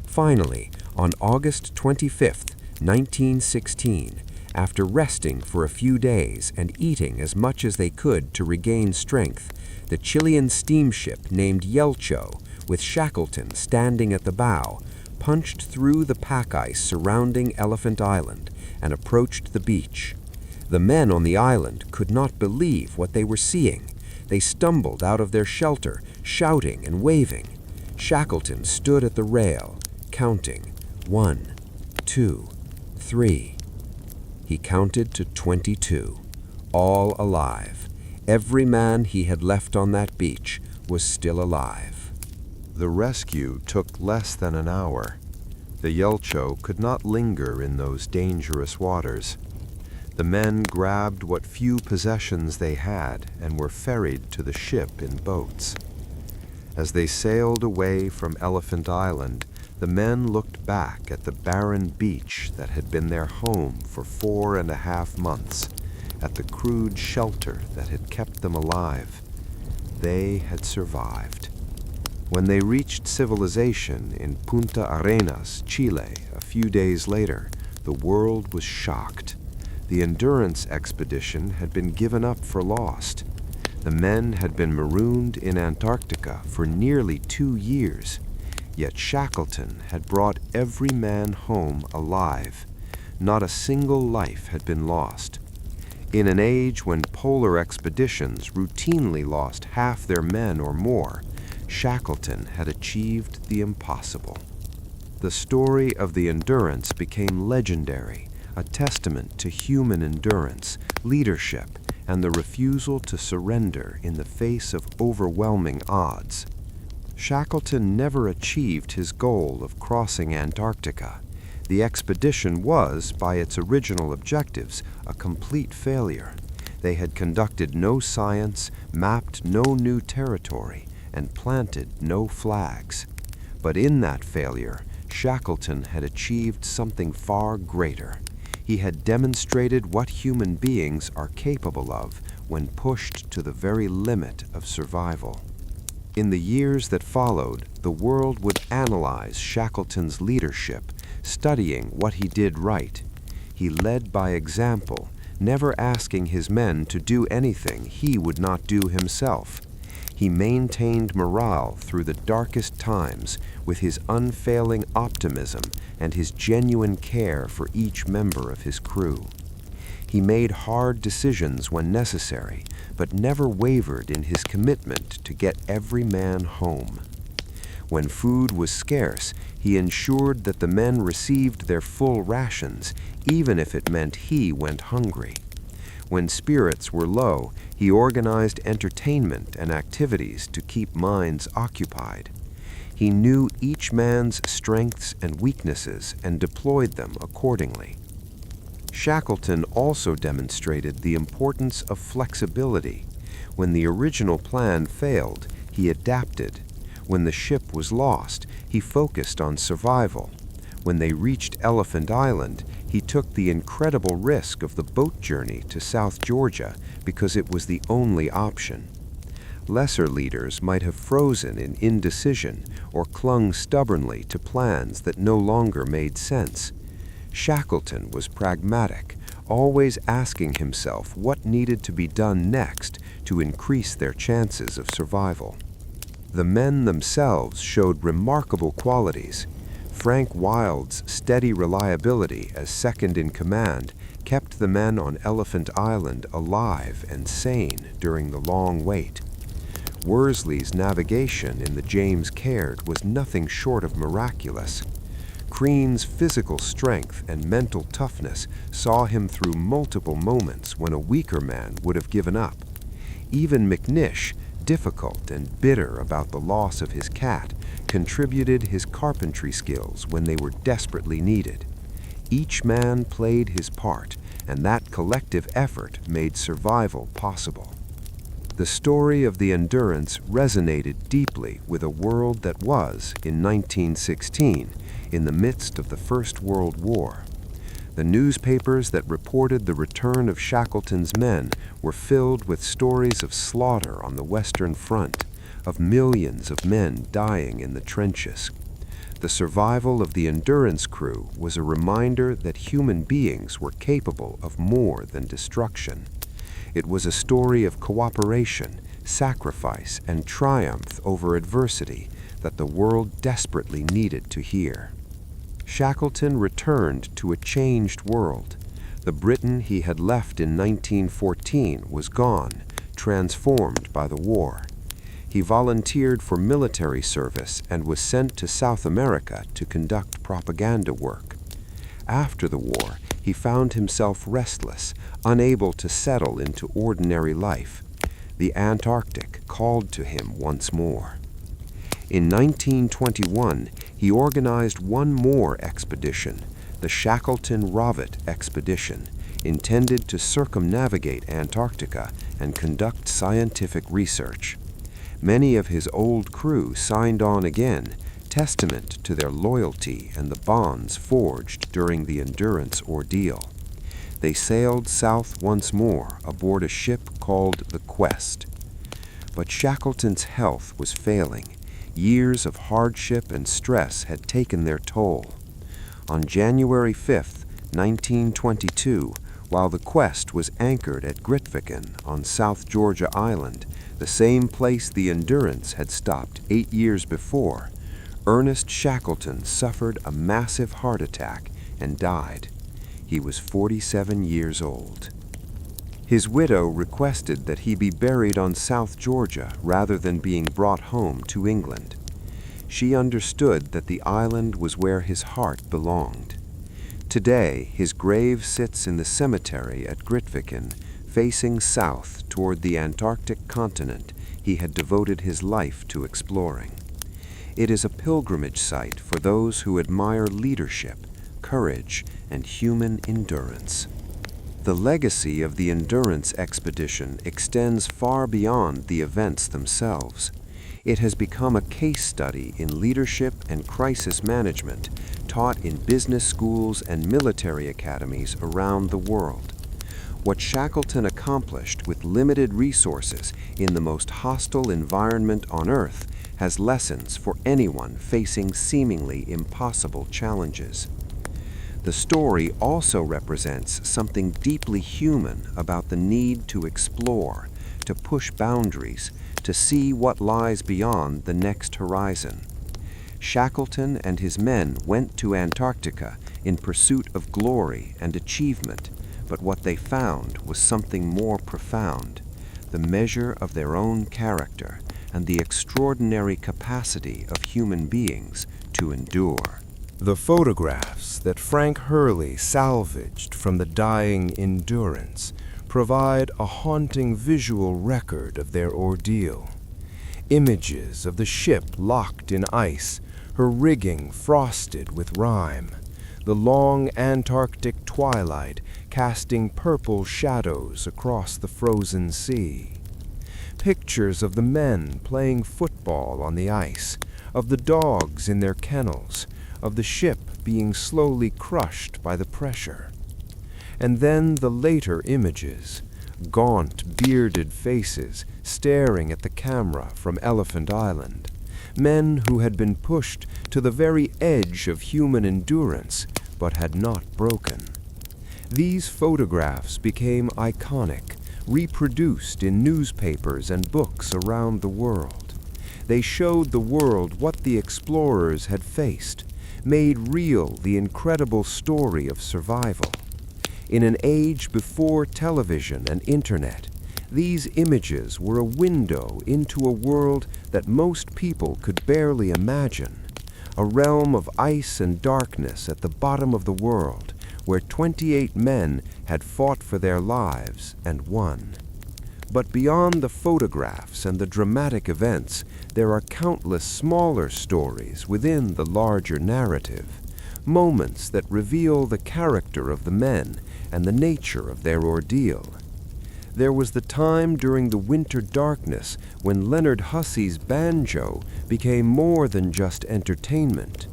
Finally, on August 25, 1916, after resting for a few days and eating as much as they could to regain strength, the Chilean steamship named Yelcho, with Shackleton standing at the bow, punched through the pack ice surrounding Elephant Island and approached the beach. The men on the island could not believe what they were seeing. They stumbled out of their shelter, shouting and waving. Shackleton stood at the rail, counting 1, 2, 3. He counted to 22, all alive. Every man he had left on that beach was still alive. The rescue took less than an hour. The Yelcho could not linger in those dangerous waters. The men grabbed what few possessions they had and were ferried to the ship in boats. As they sailed away from Elephant Island, the men looked back at the barren beach that had been their home for 4.5 months, at the crude shelter that had kept them alive. They had survived. When they reached civilization in Punta Arenas, Chile, a few days later, the world was shocked. The Endurance expedition had been given up for lost. The men had been marooned in Antarctica for nearly 2 years. Yet Shackleton had brought every man home alive. Not a single life had been lost. In an age when polar expeditions routinely lost half their men or more, Shackleton had achieved the impossible. The story of the Endurance became legendary, a testament to human endurance, leadership, and the refusal to surrender in the face of overwhelming odds. Shackleton never achieved his goal of crossing Antarctica. The expedition was, by its original objectives, a complete failure. They had conducted no science, mapped no new territory, and planted no flags. But in that failure, Shackleton had achieved something far greater. He had demonstrated what human beings are capable of when pushed to the very limit of survival. In the years that followed, the world would analyze Shackleton's leadership, studying what he did right. He led by example, never asking his men to do anything he would not do himself. He maintained morale through the darkest times with his unfailing optimism and his genuine care for each member of his crew. He made hard decisions when necessary, but never wavered in his commitment to get every man home. When food was scarce, he ensured that the men received their full rations, even if it meant he went hungry. When spirits were low, he organized entertainment and activities to keep minds occupied. He knew each man's strengths and weaknesses and deployed them accordingly. Shackleton also demonstrated the importance of flexibility. When the original plan failed, he adapted. When the ship was lost, he focused on survival. When they reached Elephant Island, he took the incredible risk of the boat journey to South Georgia because it was the only option. Lesser leaders might have frozen in indecision or clung stubbornly to plans that no longer made sense. Shackleton was pragmatic, always asking himself what needed to be done next to increase their chances of survival. The men themselves showed remarkable qualities. Frank Wild's steady reliability as second in command kept the men on Elephant Island alive and sane during the long wait. Worsley's navigation in the James Caird was nothing short of miraculous. Crean's physical strength and mental toughness saw him through multiple moments when a weaker man would have given up. Even McNish, difficult and bitter about the loss of his cat, contributed his carpentry skills when they were desperately needed. Each man played his part, and that collective effort made survival possible. The story of the Endurance resonated deeply with a world that was, in 1916, in the midst of the First World War. The newspapers that reported the return of Shackleton's men were filled with stories of slaughter on the Western Front, of millions of men dying in the trenches. The survival of the Endurance crew was a reminder that human beings were capable of more than destruction. It was a story of cooperation, sacrifice, and triumph over adversity that the world desperately needed to hear. Shackleton returned to a changed world. The Britain he had left in 1914 was gone, transformed by the war. He volunteered for military service and was sent to South America to conduct propaganda work. After the war, he found himself restless, unable to settle into ordinary life. The Antarctic called to him once more. In 1921, he organized one more expedition, the Shackleton-Rovet expedition, intended to circumnavigate Antarctica and conduct scientific research. Many of his old crew signed on again, testament to their loyalty and the bonds forged during the Endurance ordeal. They sailed south once more aboard a ship called the Quest. But Shackleton's health was failing. Years of hardship and stress had taken their toll. On January 5, 1922, while the Quest was anchored at Grytviken on South Georgia Island, the same place the Endurance had stopped 8 years before, Ernest Shackleton suffered a massive heart attack and died. He was 47 years old. His widow requested that he be buried on South Georgia rather than being brought home to England. She understood that the island was where his heart belonged. Today, his grave sits in the cemetery at Grytviken, facing south toward the Antarctic continent he had devoted his life to exploring. It is a pilgrimage site for those who admire leadership, courage, and human endurance. The legacy of the Endurance expedition extends far beyond the events themselves. It has become a case study in leadership and crisis management, taught in business schools and military academies around the world. What Shackleton accomplished with limited resources in the most hostile environment on Earth has lessons for anyone facing seemingly impossible challenges. The story also represents something deeply human about the need to explore, to push boundaries, to see what lies beyond the next horizon. Shackleton and his men went to Antarctica in pursuit of glory and achievement, but what they found was something more profound, the measure of their own character and the extraordinary capacity of human beings to endure. The photographs that Frank Hurley salvaged from the dying Endurance provide a haunting visual record of their ordeal. Images of the ship locked in ice, her rigging frosted with rime, the long Antarctic twilight casting purple shadows across the frozen sea. Pictures of the men playing football on the ice, of the dogs in their kennels, of the ship being slowly crushed by the pressure. And then the later images, gaunt, bearded faces staring at the camera from Elephant Island, men who had been pushed to the very edge of human endurance but had not broken. These photographs became iconic, reproduced in newspapers and books around the world. They showed the world what the explorers had faced, made real the incredible story of survival. In an age before television and internet, these images were a window into a world that most people could barely imagine, a realm of ice and darkness at the bottom of the world, where 28 men had fought for their lives and won. But beyond the photographs and the dramatic events, there are countless smaller stories within the larger narrative, moments that reveal the character of the men and the nature of their ordeal. There was the time during the winter darkness when Leonard Hussey's banjo became more than just entertainment.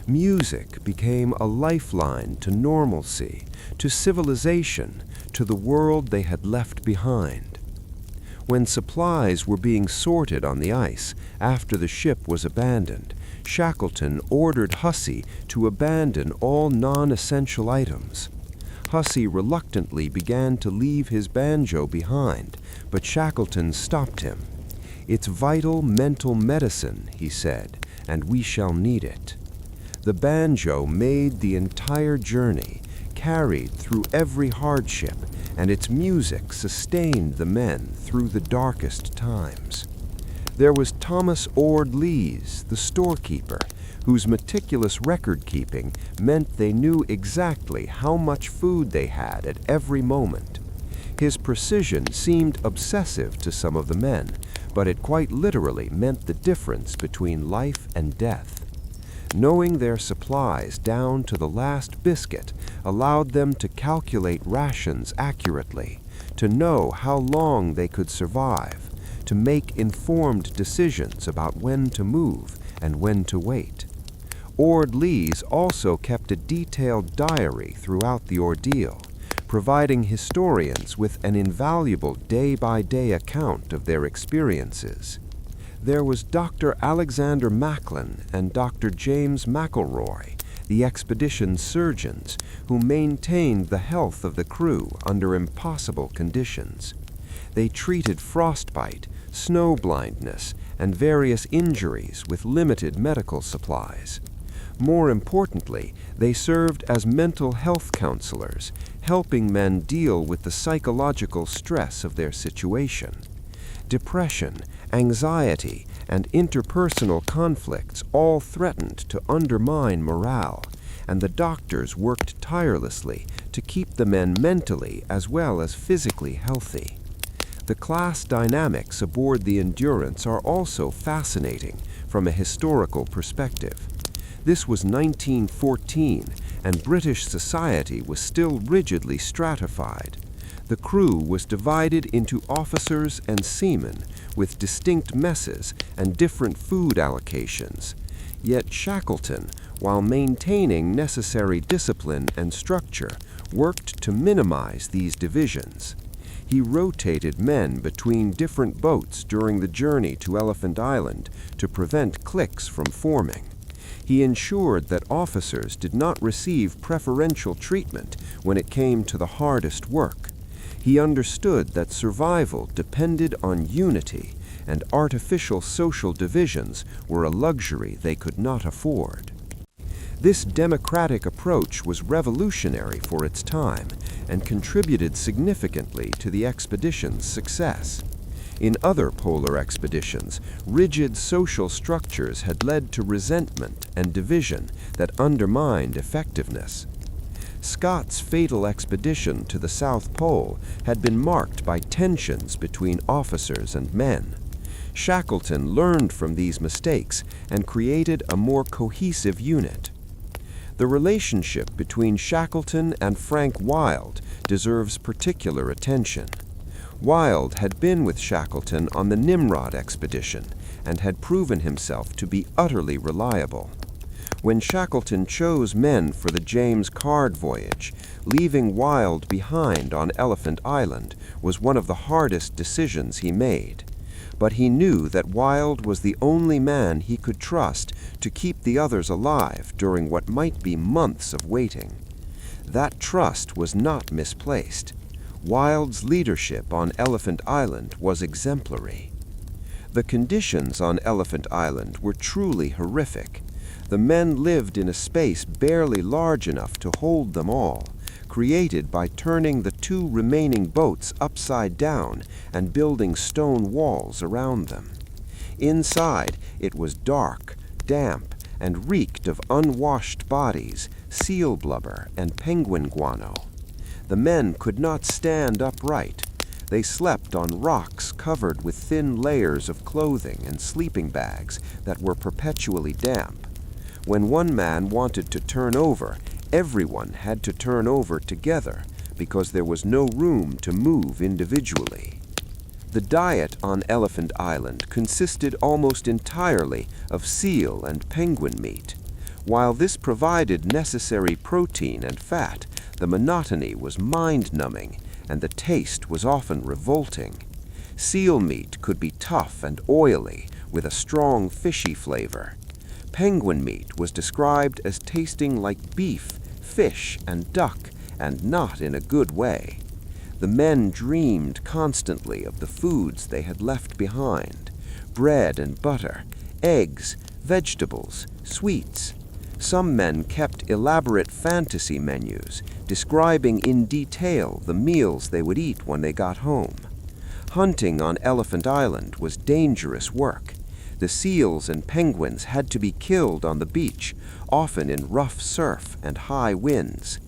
Music became a lifeline to normalcy, to civilization, to the world they had left behind. When supplies were being sorted on the ice after the ship was abandoned, Shackleton ordered Hussey to abandon all non-essential items. Hussey reluctantly began to leave his banjo behind, but Shackleton stopped him. "It's vital mental medicine," he said, "and we shall need it." The banjo made the entire journey, carried through every hardship, and its music sustained the men through the darkest times. There was Thomas Ord Lees, the storekeeper, whose meticulous record-keeping meant they knew exactly how much food they had at every moment. His precision seemed obsessive to some of the men, but it quite literally meant the difference between life and death. Knowing their supplies down to the last biscuit allowed them to calculate rations accurately, to know how long they could survive, to make informed decisions about when to move and when to wait. Ord Lees also kept a detailed diary throughout the ordeal, providing historians with an invaluable day-by-day account of their experiences. There was Dr. Alexander Macklin and Dr. James McElroy, the expedition's surgeons, who maintained the health of the crew under impossible conditions. They treated frostbite, snow blindness, and various injuries with limited medical supplies. More importantly, they served as mental health counselors, helping men deal with the psychological stress of their situation. Depression, anxiety, and interpersonal conflicts all threatened to undermine morale, and the doctors worked tirelessly to keep the men mentally as well as physically healthy. The class dynamics aboard the Endurance are also fascinating from a historical perspective. This was 1914, and British society was still rigidly stratified. The crew was divided into officers and seamen with distinct messes and different food allocations. Yet Shackleton, while maintaining necessary discipline and structure, worked to minimize these divisions. He rotated men between different boats during the journey to Elephant Island to prevent cliques from forming. He ensured that officers did not receive preferential treatment when it came to the hardest work. He understood that survival depended on unity, and artificial social divisions were a luxury they could not afford. This democratic approach was revolutionary for its time and contributed significantly to the expedition's success. In other polar expeditions, rigid social structures had led to resentment and division that undermined effectiveness. Scott's fatal expedition to the South Pole had been marked by tensions between officers and men. Shackleton learned from these mistakes and created a more cohesive unit. The relationship between Shackleton and Frank Wild deserves particular attention. Wild had been with Shackleton on the Nimrod expedition and had proven himself to be utterly reliable. When Shackleton chose men for the James Caird voyage, leaving Wild behind on Elephant Island was one of the hardest decisions he made. But he knew that Wild was the only man he could trust to keep the others alive during what might be months of waiting. That trust was not misplaced. Wild's leadership on Elephant Island was exemplary. The conditions on Elephant Island were truly horrific. The men lived in a space barely large enough to hold them all, created by turning the two remaining boats upside down and building stone walls around them. Inside, it was dark, damp, and reeked of unwashed bodies, seal blubber, and penguin guano. The men could not stand upright. They slept on rocks covered with thin layers of clothing and sleeping bags that were perpetually damp. When one man wanted to turn over, everyone had to turn over together because there was no room to move individually. The diet on Elephant Island consisted almost entirely of seal and penguin meat. While this provided necessary protein and fat, the monotony was mind-numbing, and the taste was often revolting. Seal meat could be tough and oily, with a strong fishy flavor. Penguin meat was described as tasting like beef, fish, and duck, and not in a good way. The men dreamed constantly of the foods they had left behind: bread and butter, eggs, vegetables, sweets. Some men kept elaborate fantasy menus, describing in detail the meals they would eat when they got home. Hunting on Elephant Island was dangerous work. The seals and penguins had to be killed on the beach, often in rough surf and high winds.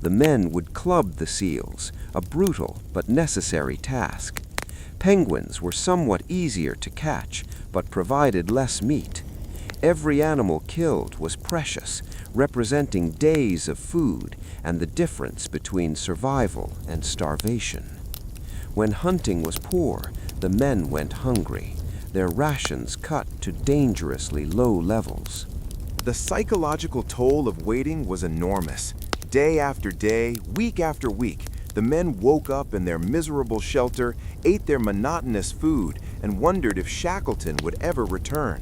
The men would club the seals, a brutal but necessary task. Penguins were somewhat easier to catch, but provided less meat. Every animal killed was precious, representing days of food and the difference between survival and starvation. When hunting was poor, the men went hungry, their rations cut to dangerously low levels. The psychological toll of waiting was enormous. Day after day, week after week, the men woke up in their miserable shelter, ate their monotonous food, and wondered if Shackleton would ever return.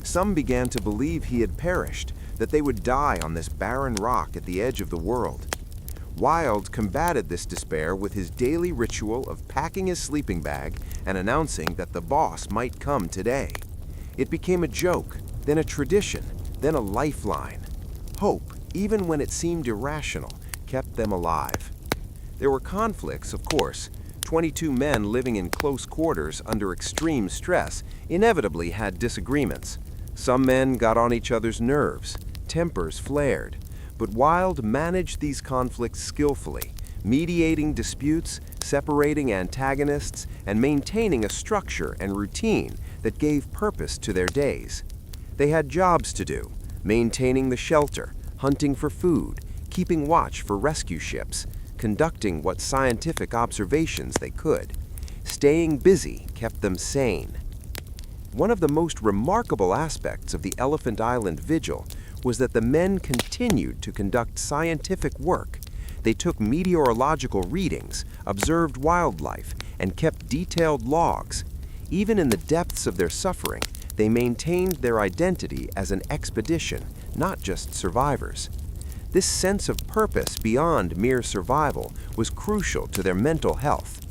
Some began to believe he had perished, that they would die on this barren rock at the edge of the world. Wilde combated this despair with his daily ritual of packing his sleeping bag and announcing that the boss might come today. It became a joke, then a tradition, then a lifeline. Hope, even when it seemed irrational, kept them alive. There were conflicts, of course. 22 men living in close quarters under extreme stress inevitably had disagreements. Some men got on each other's nerves, tempers flared, but Wilde managed these conflicts skillfully, mediating disputes, separating antagonists, and maintaining a structure and routine that gave purpose to their days. They had jobs to do: maintaining the shelter, hunting for food, keeping watch for rescue ships, conducting what scientific observations they could. Staying busy kept them sane. One of the most remarkable aspects of the Elephant Island vigil was that the men continued to conduct scientific work. They took meteorological readings, observed wildlife, and kept detailed logs. Even in the depths of their suffering, they maintained their identity as an expedition, not just survivors. This sense of purpose beyond mere survival was crucial to their mental health.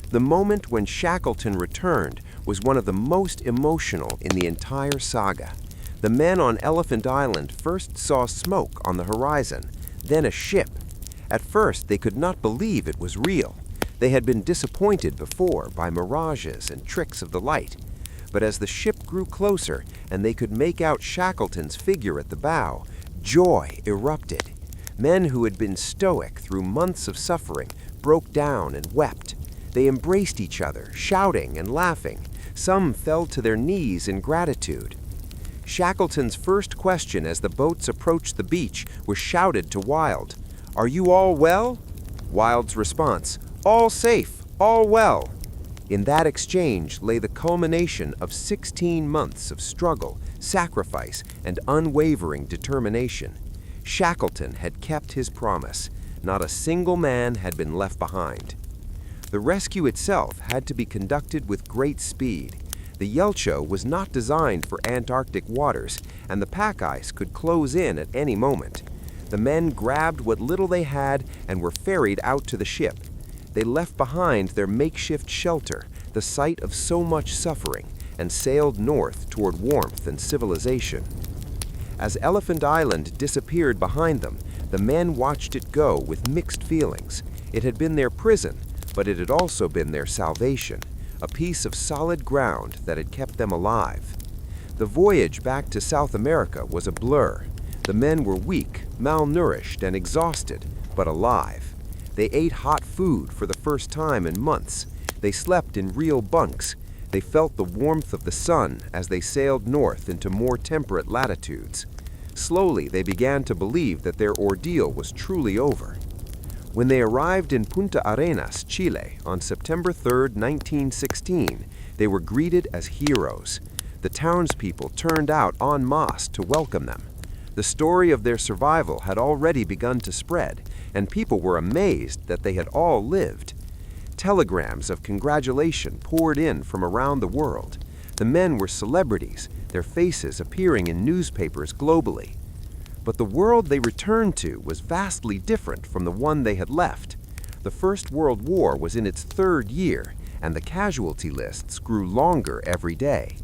The moment when Shackleton returned was one of the most emotional in the entire saga. The men on Elephant Island first saw smoke on the horizon, then a ship. At first, they could not believe it was real. They had been disappointed before by mirages and tricks of the light. But as the ship grew closer and they could make out Shackleton's figure at the bow, joy erupted. Men who had been stoic through months of suffering broke down and wept. They embraced each other, shouting and laughing. Some fell to their knees in gratitude. Shackleton's first question as the boats approached the beach was shouted to Wilde. "Are you all well?" Wilde's response, "All safe, all well." In that exchange lay the culmination of 16 months of struggle, sacrifice, and unwavering determination. Shackleton had kept his promise. Not a single man had been left behind. The rescue itself had to be conducted with great speed. The Yelcho was not designed for Antarctic waters, and the pack ice could close in at any moment. The men grabbed what little they had and were ferried out to the ship. They left behind their makeshift shelter, the site of so much suffering, and sailed north toward warmth and civilization. As Elephant Island disappeared behind them, the men watched it go with mixed feelings. It had been their prison, but it had also been their salvation, a piece of solid ground that had kept them alive. The voyage back to South America was a blur. The men were weak, malnourished, and exhausted, but alive. They ate hot food for the first time in months. They slept in real bunks. They felt the warmth of the sun as they sailed north into more temperate latitudes. Slowly, they began to believe that their ordeal was truly over. When they arrived in Punta Arenas, Chile, on September 3, 1916, they were greeted as heroes. The townspeople turned out en masse to welcome them. The story of their survival had already begun to spread, and people were amazed that they had all lived. Telegrams of congratulation poured in from around the world. The men were celebrities, their faces appearing in newspapers globally. But the world they returned to was vastly different from the one they had left. The First World War was in its third year, and the casualty lists grew longer every day.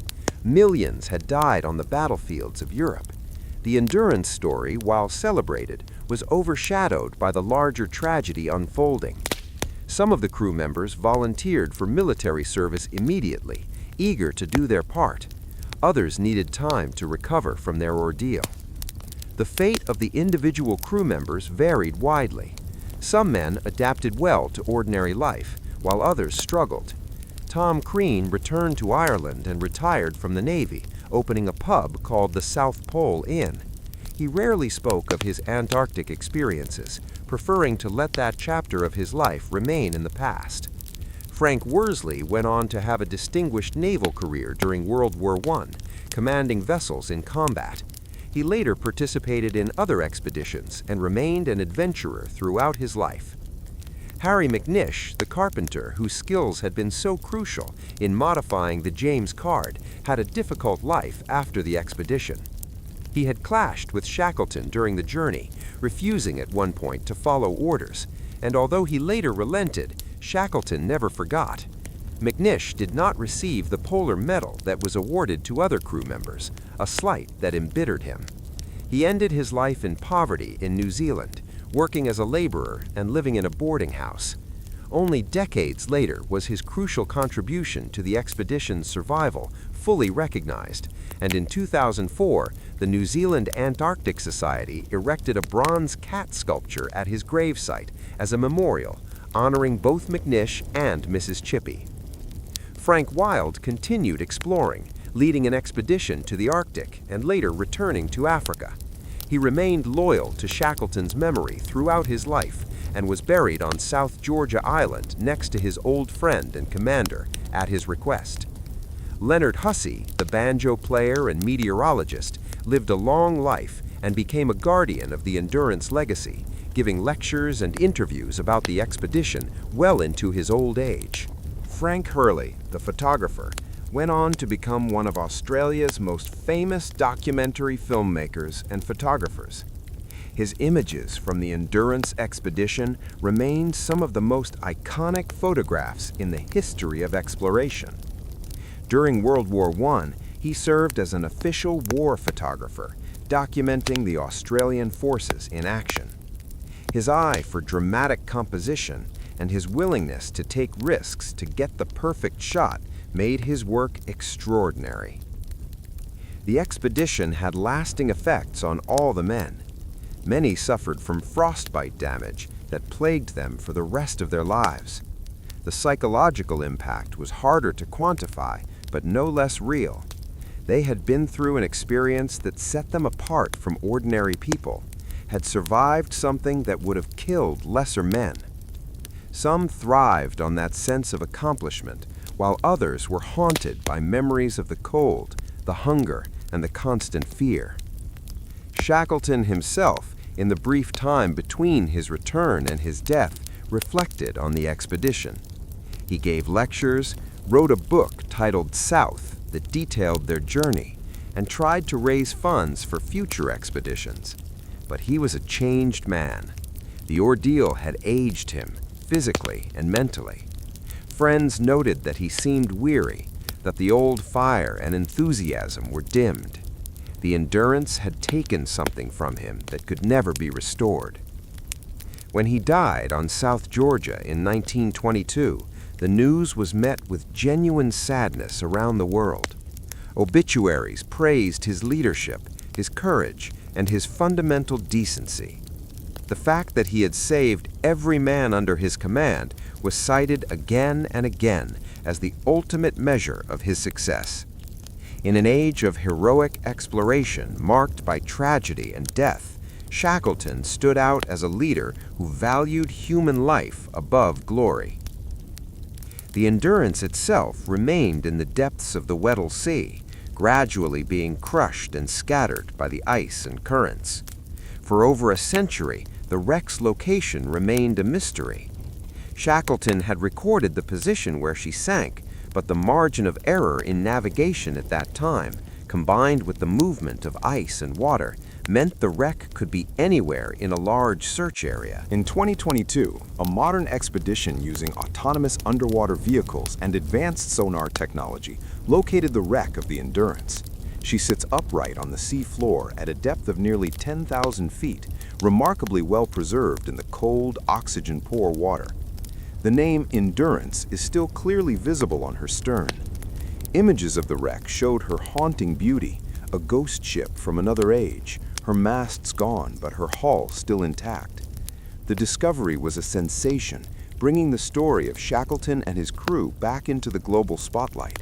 Millions had died on the battlefields of Europe. The endurance story, while celebrated, was overshadowed by the larger tragedy unfolding. Some of the crew members volunteered for military service immediately, eager to do their part. Others needed time to recover from their ordeal. The fate of the individual crew members varied widely. Some men adapted well to ordinary life, while others struggled. Tom Crean returned to Ireland and retired from the Navy, opening a pub called the South Pole Inn. He rarely spoke of his Antarctic experiences, preferring to let that chapter of his life remain in the past. Frank Worsley went on to have a distinguished naval career during World War I, commanding vessels in combat. He later participated in other expeditions and remained an adventurer throughout his life. Harry McNish, the carpenter whose skills had been so crucial in modifying the James Caird, had a difficult life after the expedition. He had clashed with Shackleton during the journey, refusing at one point to follow orders, and although he later relented, Shackleton never forgot. McNish did not receive the Polar Medal that was awarded to other crew members, a slight that embittered him. He ended his life in poverty in New Zealand, working as a laborer and living in a boarding house. Only decades later was his crucial contribution to the expedition's survival fully recognized, and in 2004, the New Zealand Antarctic Society erected a bronze cat sculpture at his gravesite as a memorial, honoring both McNish and Mrs. Chippy. Frank Wild continued exploring, leading an expedition to the Arctic and later returning to Africa. He remained loyal to Shackleton's memory throughout his life and was buried on South Georgia Island next to his old friend and commander at his request. Leonard Hussey, the banjo player and meteorologist, lived a long life and became a guardian of the Endurance legacy, giving lectures and interviews about the expedition well into his old age. Frank Hurley, the photographer, went on to become one of Australia's most famous documentary filmmakers and photographers. His images from the Endurance expedition remain some of the most iconic photographs in the history of exploration. During World War I, he served as an official war photographer, documenting the Australian forces in action. His eye for dramatic composition and his willingness to take risks to get the perfect shot made his work extraordinary. The expedition had lasting effects on all the men. Many suffered from frostbite damage that plagued them for the rest of their lives. The psychological impact was harder to quantify, but no less real. They had been through an experience that set them apart from ordinary people, had survived something that would have killed lesser men. Some thrived on that sense of accomplishment, while others were haunted by memories of the cold, the hunger, and the constant fear. Shackleton himself, in the brief time between his return and his death, reflected on the expedition. He gave lectures, wrote a book titled South that detailed their journey, and tried to raise funds for future expeditions. But he was a changed man. The ordeal had aged him, physically and mentally. Friends noted that he seemed weary, that the old fire and enthusiasm were dimmed. The endurance had taken something from him that could never be restored. When he died on South Georgia in 1922, the news was met with genuine sadness around the world. Obituaries praised his leadership, his courage, and his fundamental decency. The fact that he had saved every man under his command was cited again and again as the ultimate measure of his success. In an age of heroic exploration marked by tragedy and death, Shackleton stood out as a leader who valued human life above glory. The Endurance itself remained in the depths of the Weddell Sea, gradually being crushed and scattered by the ice and currents. For over a century, the wreck's location remained a mystery. Shackleton had recorded the position where she sank, but the margin of error in navigation at that time, combined with the movement of ice and water, meant the wreck could be anywhere in a large search area. In 2022, a modern expedition using autonomous underwater vehicles and advanced sonar technology located the wreck of the Endurance. She sits upright on the sea floor at a depth of nearly 10,000 feet, remarkably well preserved in the cold, oxygen-poor water. The name Endurance is still clearly visible on her stern. Images of the wreck showed her haunting beauty, a ghost ship from another age, her masts gone but her hull still intact. The discovery was a sensation, bringing the story of Shackleton and his crew back into the global spotlight.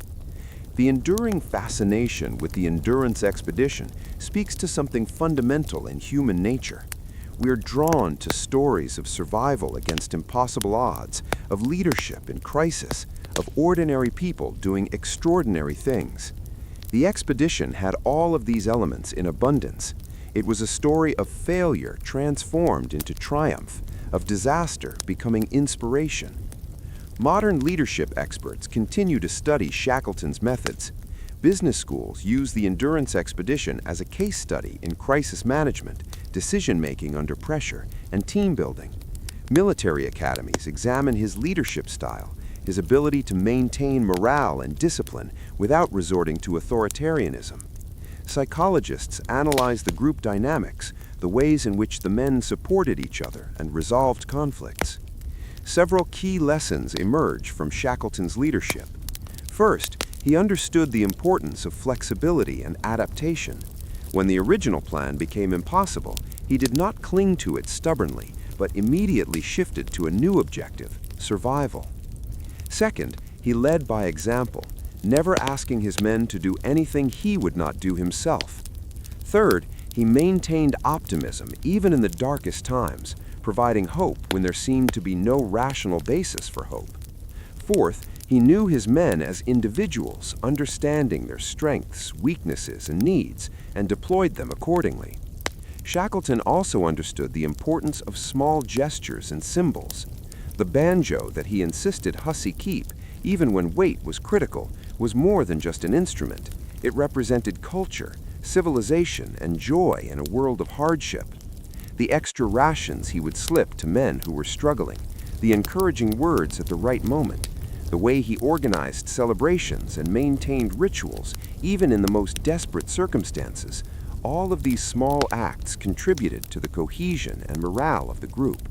The enduring fascination with the Endurance expedition speaks to something fundamental in human nature. We're drawn to stories of survival against impossible odds, of leadership in crisis, of ordinary people doing extraordinary things. The expedition had all of these elements in abundance. It was a story of failure transformed into triumph, of disaster becoming inspiration. Modern leadership experts continue to study Shackleton's methods. Business schools use the Endurance expedition as a case study in crisis management, decision-making under pressure, and team building. Military academies examine his leadership style, his ability to maintain morale and discipline without resorting to authoritarianism. Psychologists analyze the group dynamics, the ways in which the men supported each other and resolved conflicts. Several key lessons emerge from Shackleton's leadership. First, he understood the importance of flexibility and adaptation. When the original plan became impossible, he did not cling to it stubbornly, but immediately shifted to a new objective: survival. Second, he led by example, never asking his men to do anything he would not do himself. Third, he maintained optimism even in the darkest times, providing hope when there seemed to be no rational basis for hope. Fourth, he knew his men as individuals, understanding their strengths, weaknesses, and needs, and deployed them accordingly. Shackleton also understood the importance of small gestures and symbols. The banjo that he insisted Hussey keep, even when weight was critical, was more than just an instrument. It represented culture, civilization, and joy in a world of hardship. The extra rations he would slip to men who were struggling, the encouraging words at the right moment, the way he organized celebrations and maintained rituals, even in the most desperate circumstances, all of these small acts contributed to the cohesion and morale of the group.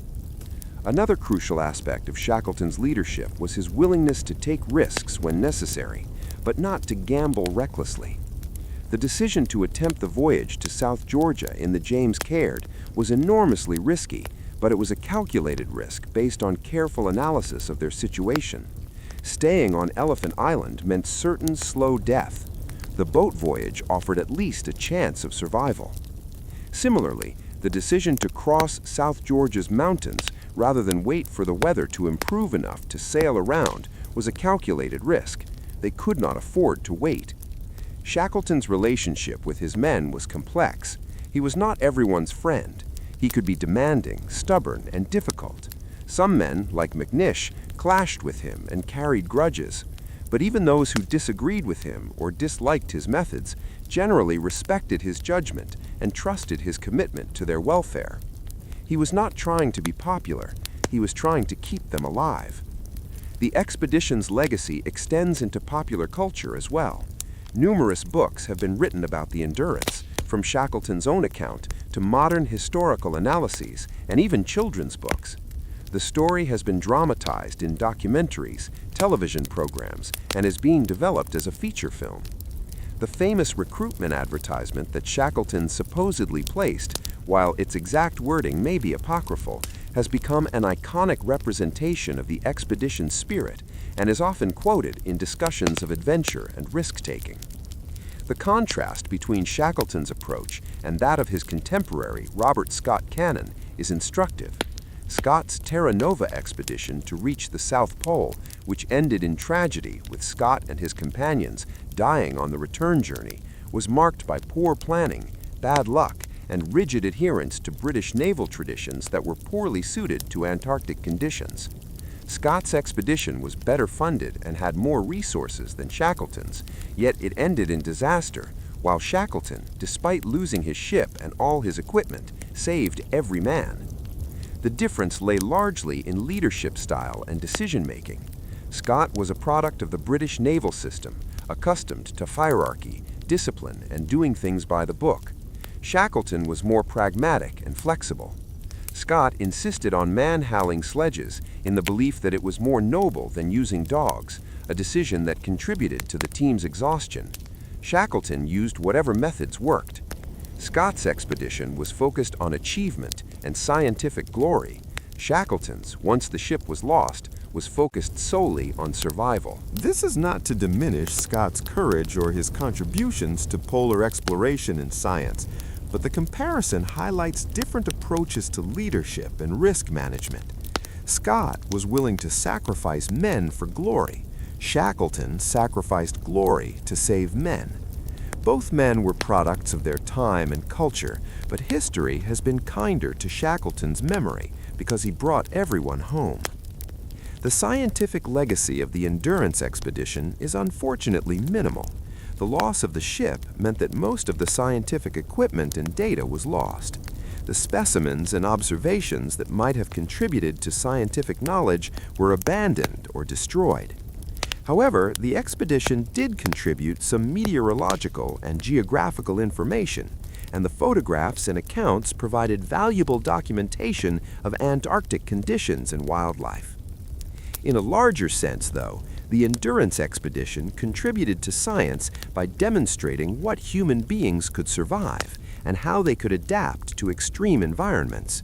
Another crucial aspect of Shackleton's leadership was his willingness to take risks when necessary, but not to gamble recklessly. The decision to attempt the voyage to South Georgia in the James Caird was enormously risky, but it was a calculated risk based on careful analysis of their situation. Staying on Elephant Island meant certain slow death. The boat voyage offered at least a chance of survival. Similarly, the decision to cross South Georgia's mountains rather than wait for the weather to improve enough to sail around was a calculated risk. They could not afford to wait. Shackleton's relationship with his men was complex. He was not everyone's friend. He could be demanding, stubborn, and difficult. Some men, like McNish, clashed with him and carried grudges. But even those who disagreed with him or disliked his methods generally respected his judgment and trusted his commitment to their welfare. He was not trying to be popular. He was trying to keep them alive. The expedition's legacy extends into popular culture as well. Numerous books have been written about the Endurance, from Shackleton's own account to modern historical analyses and even children's books. The story has been dramatized in documentaries, television programs, and is being developed as a feature film. The famous recruitment advertisement that Shackleton supposedly placed, while its exact wording may be apocryphal, has become an iconic representation of the expedition's spirit and is often quoted in discussions of adventure and risk-taking. The contrast between Shackleton's approach and that of his contemporary, Robert Scott Cannon, is instructive. Scott's Terra Nova expedition to reach the South Pole, which ended in tragedy with Scott and his companions dying on the return journey, was marked by poor planning, bad luck, and rigid adherence to British naval traditions that were poorly suited to Antarctic conditions. Scott's expedition was better funded and had more resources than Shackleton's, yet it ended in disaster, while Shackleton, despite losing his ship and all his equipment, saved every man. The difference lay largely in leadership style and decision-making. Scott was a product of the British naval system, accustomed to hierarchy, discipline, and doing things by the book. Shackleton was more pragmatic and flexible. Scott insisted on man-hauling sledges in the belief that it was more noble than using dogs, a decision that contributed to the team's exhaustion. Shackleton used whatever methods worked. Scott's expedition was focused on achievement and scientific glory. Shackleton's, once the ship was lost, was focused solely on survival. This is not to diminish Scott's courage or his contributions to polar exploration and science, but the comparison highlights different approaches to leadership and risk management. Scott was willing to sacrifice men for glory. Shackleton sacrificed glory to save men. Both men were products of their time and culture, but history has been kinder to Shackleton's memory because he brought everyone home. The scientific legacy of the Endurance expedition is unfortunately minimal. The loss of the ship meant that most of the scientific equipment and data was lost. The specimens and observations that might have contributed to scientific knowledge were abandoned or destroyed. However, the expedition did contribute some meteorological and geographical information, and the photographs and accounts provided valuable documentation of Antarctic conditions and wildlife. In a larger sense, though, the Endurance expedition contributed to science by demonstrating what human beings could survive and how they could adapt to extreme environments.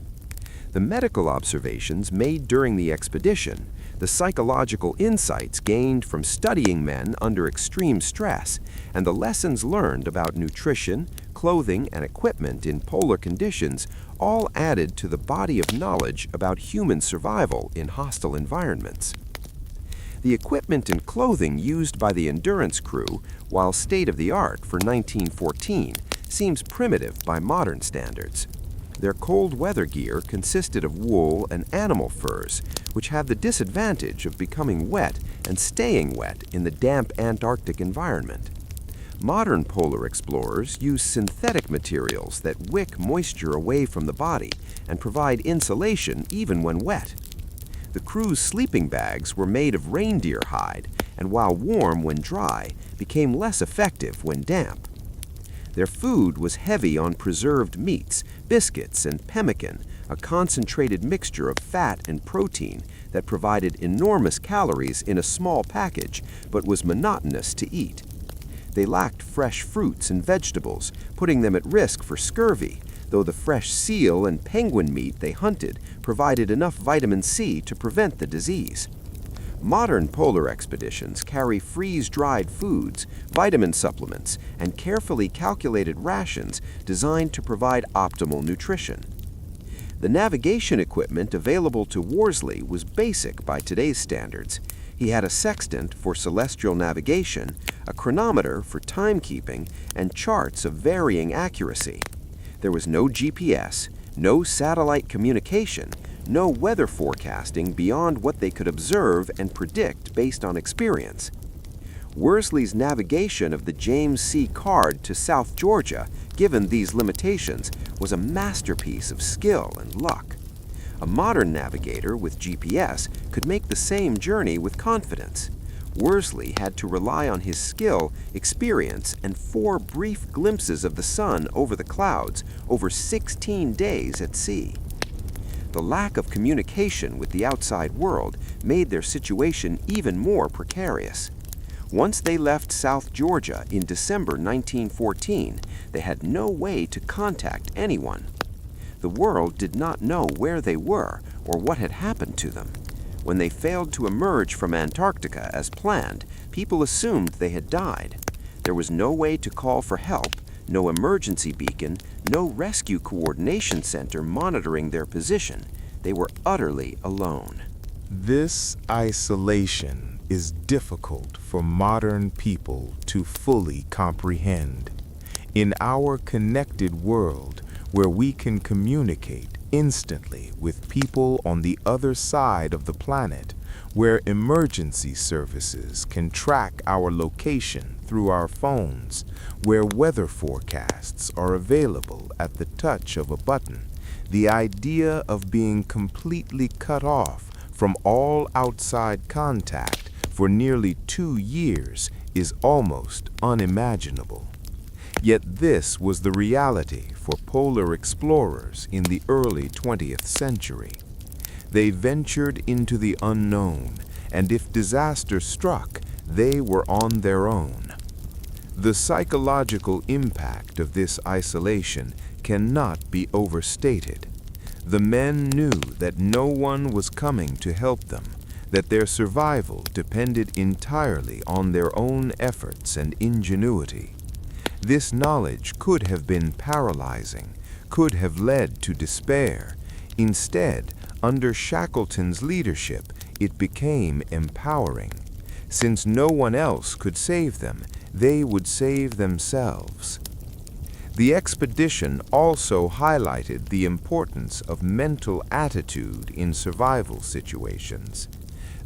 The medical observations made during the expedition, the psychological insights gained from studying men under extreme stress, and the lessons learned about nutrition, clothing, and equipment in polar conditions all added to the body of knowledge about human survival in hostile environments. The equipment and clothing used by the Endurance crew, while state-of-the-art for 1914, seems primitive by modern standards. Their cold weather gear consisted of wool and animal furs, which have the disadvantage of becoming wet and staying wet in the damp Antarctic environment. Modern polar explorers use synthetic materials that wick moisture away from the body and provide insulation even when wet. The crew's sleeping bags were made of reindeer hide, and while warm when dry, became less effective when damp. Their food was heavy on preserved meats, biscuits, and pemmican, a concentrated mixture of fat and protein that provided enormous calories in a small package, but was monotonous to eat. They lacked fresh fruits and vegetables, putting them at risk for scurvy, though the fresh seal and penguin meat they hunted provided enough vitamin C to prevent the disease. Modern polar expeditions carry freeze-dried foods, vitamin supplements, and carefully calculated rations designed to provide optimal nutrition. The navigation equipment available to Worsley was basic by today's standards. He had a sextant for celestial navigation, a chronometer for timekeeping, and charts of varying accuracy. There was no GPS, no satellite communication, no weather forecasting beyond what they could observe and predict based on experience. Worsley's navigation of the James C. Card to South Georgia, given these limitations, was a masterpiece of skill and luck. A modern navigator with GPS could make the same journey with confidence. Worsley had to rely on his skill, experience, and 4 brief glimpses of the sun over the clouds over 16 days at sea. The lack of communication with the outside world made their situation even more precarious. Once they left South Georgia in December 1914, they had no way to contact anyone. The world did not know where they were or what had happened to them. When they failed to emerge from Antarctica as planned, people assumed they had died. There was no way to call for help, no emergency beacon, no rescue coordination center monitoring their position. They were utterly alone. This isolation is difficult for modern people to fully comprehend. In our connected world, where we can communicate instantly with people on the other side of the planet, where emergency services can track our location through our phones, where weather forecasts are available at the touch of a button. The idea of being completely cut off from all outside contact for nearly 2 years is almost unimaginable. Yet this was the reality for polar explorers in the early 20th century. They ventured into the unknown, and if disaster struck, they were on their own. The psychological impact of this isolation cannot be overstated. The men knew that no one was coming to help them, that their survival depended entirely on their own efforts and ingenuity. This knowledge could have been paralyzing, could have led to despair. Instead, under Shackleton's leadership, it became empowering. Since no one else could save them, they would save themselves. The expedition also highlighted the importance of mental attitude in survival situations.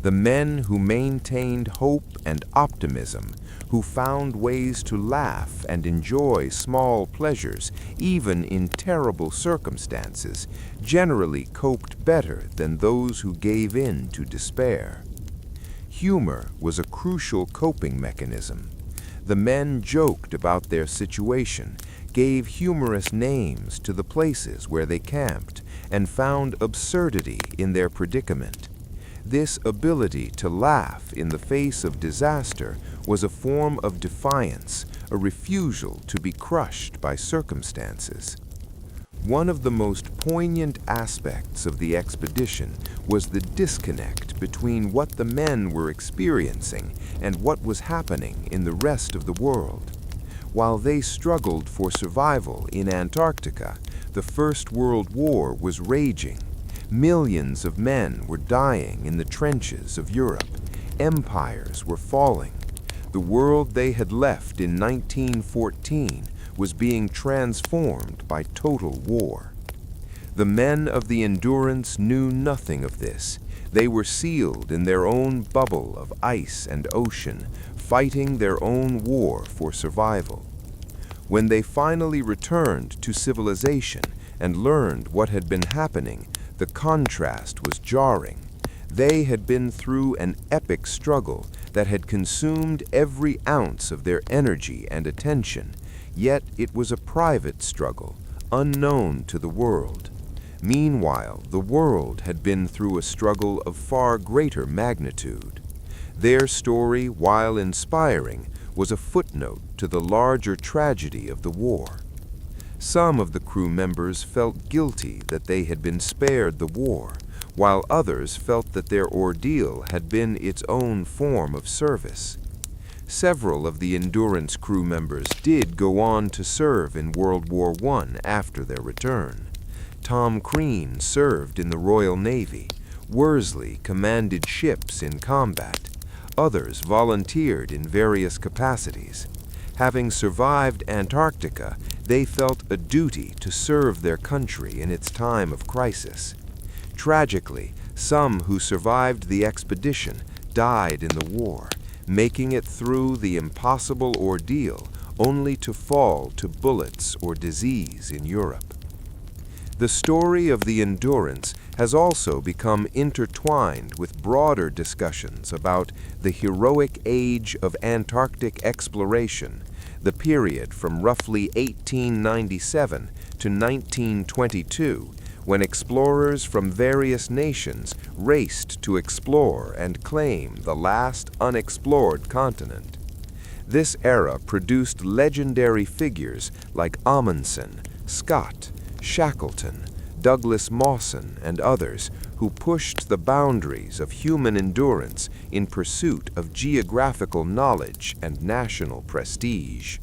The men who maintained hope and optimism, who found ways to laugh and enjoy small pleasures, even in terrible circumstances, generally coped better than those who gave in to despair. Humor was a crucial coping mechanism. The men joked about their situation, gave humorous names to the places where they camped, and found absurdity in their predicament. This ability to laugh in the face of disaster was a form of defiance, a refusal to be crushed by circumstances. One of the most poignant aspects of the expedition was the disconnect between what the men were experiencing and what was happening in the rest of the world. While they struggled for survival in Antarctica, the First World War was raging. Millions of men were dying in the trenches of Europe. Empires were falling. The world they had left in 1914 was being transformed by total war. The men of the Endurance knew nothing of this. They were sealed in their own bubble of ice and ocean, fighting their own war for survival. When they finally returned to civilization and learned what had been happening, the contrast was jarring. They had been through an epic struggle that had consumed every ounce of their energy and attention, yet it was a private struggle, unknown to the world. Meanwhile, the world had been through a struggle of far greater magnitude. Their story, while inspiring, was a footnote to the larger tragedy of the war. Some of the crew members felt guilty that they had been spared the war, while others felt that their ordeal had been its own form of service. Several of the Endurance crew members did go on to serve in World War I after their return. Tom Crean served in the Royal Navy. Worsley commanded ships in combat. Others volunteered in various capacities. Having survived Antarctica, they felt a duty to serve their country in its time of crisis. Tragically, some who survived the expedition died in the war, making it through the impossible ordeal only to fall to bullets or disease in Europe. The story of the Endurance has also become intertwined with broader discussions about the heroic age of Antarctic exploration, the period from roughly 1897 to 1922, when explorers from various nations raced to explore and claim the last unexplored continent. This era produced legendary figures like Amundsen, Scott, Shackleton, Douglas Mawson, and others who pushed the boundaries of human endurance in pursuit of geographical knowledge and national prestige.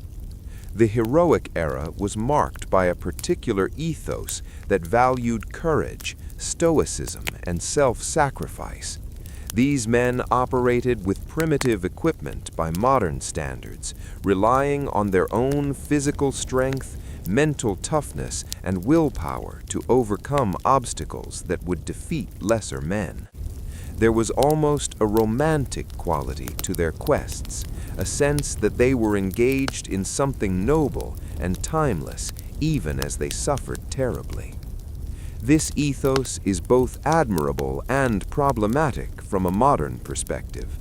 The heroic era was marked by a particular ethos that valued courage, stoicism, and self-sacrifice. These men operated with primitive equipment by modern standards, relying on their own physical strength, mental toughness, and willpower to overcome obstacles that would defeat lesser men. There was almost a romantic quality to their quests, a sense that they were engaged in something noble and timeless, even as they suffered terribly. This ethos is both admirable and problematic from a modern perspective.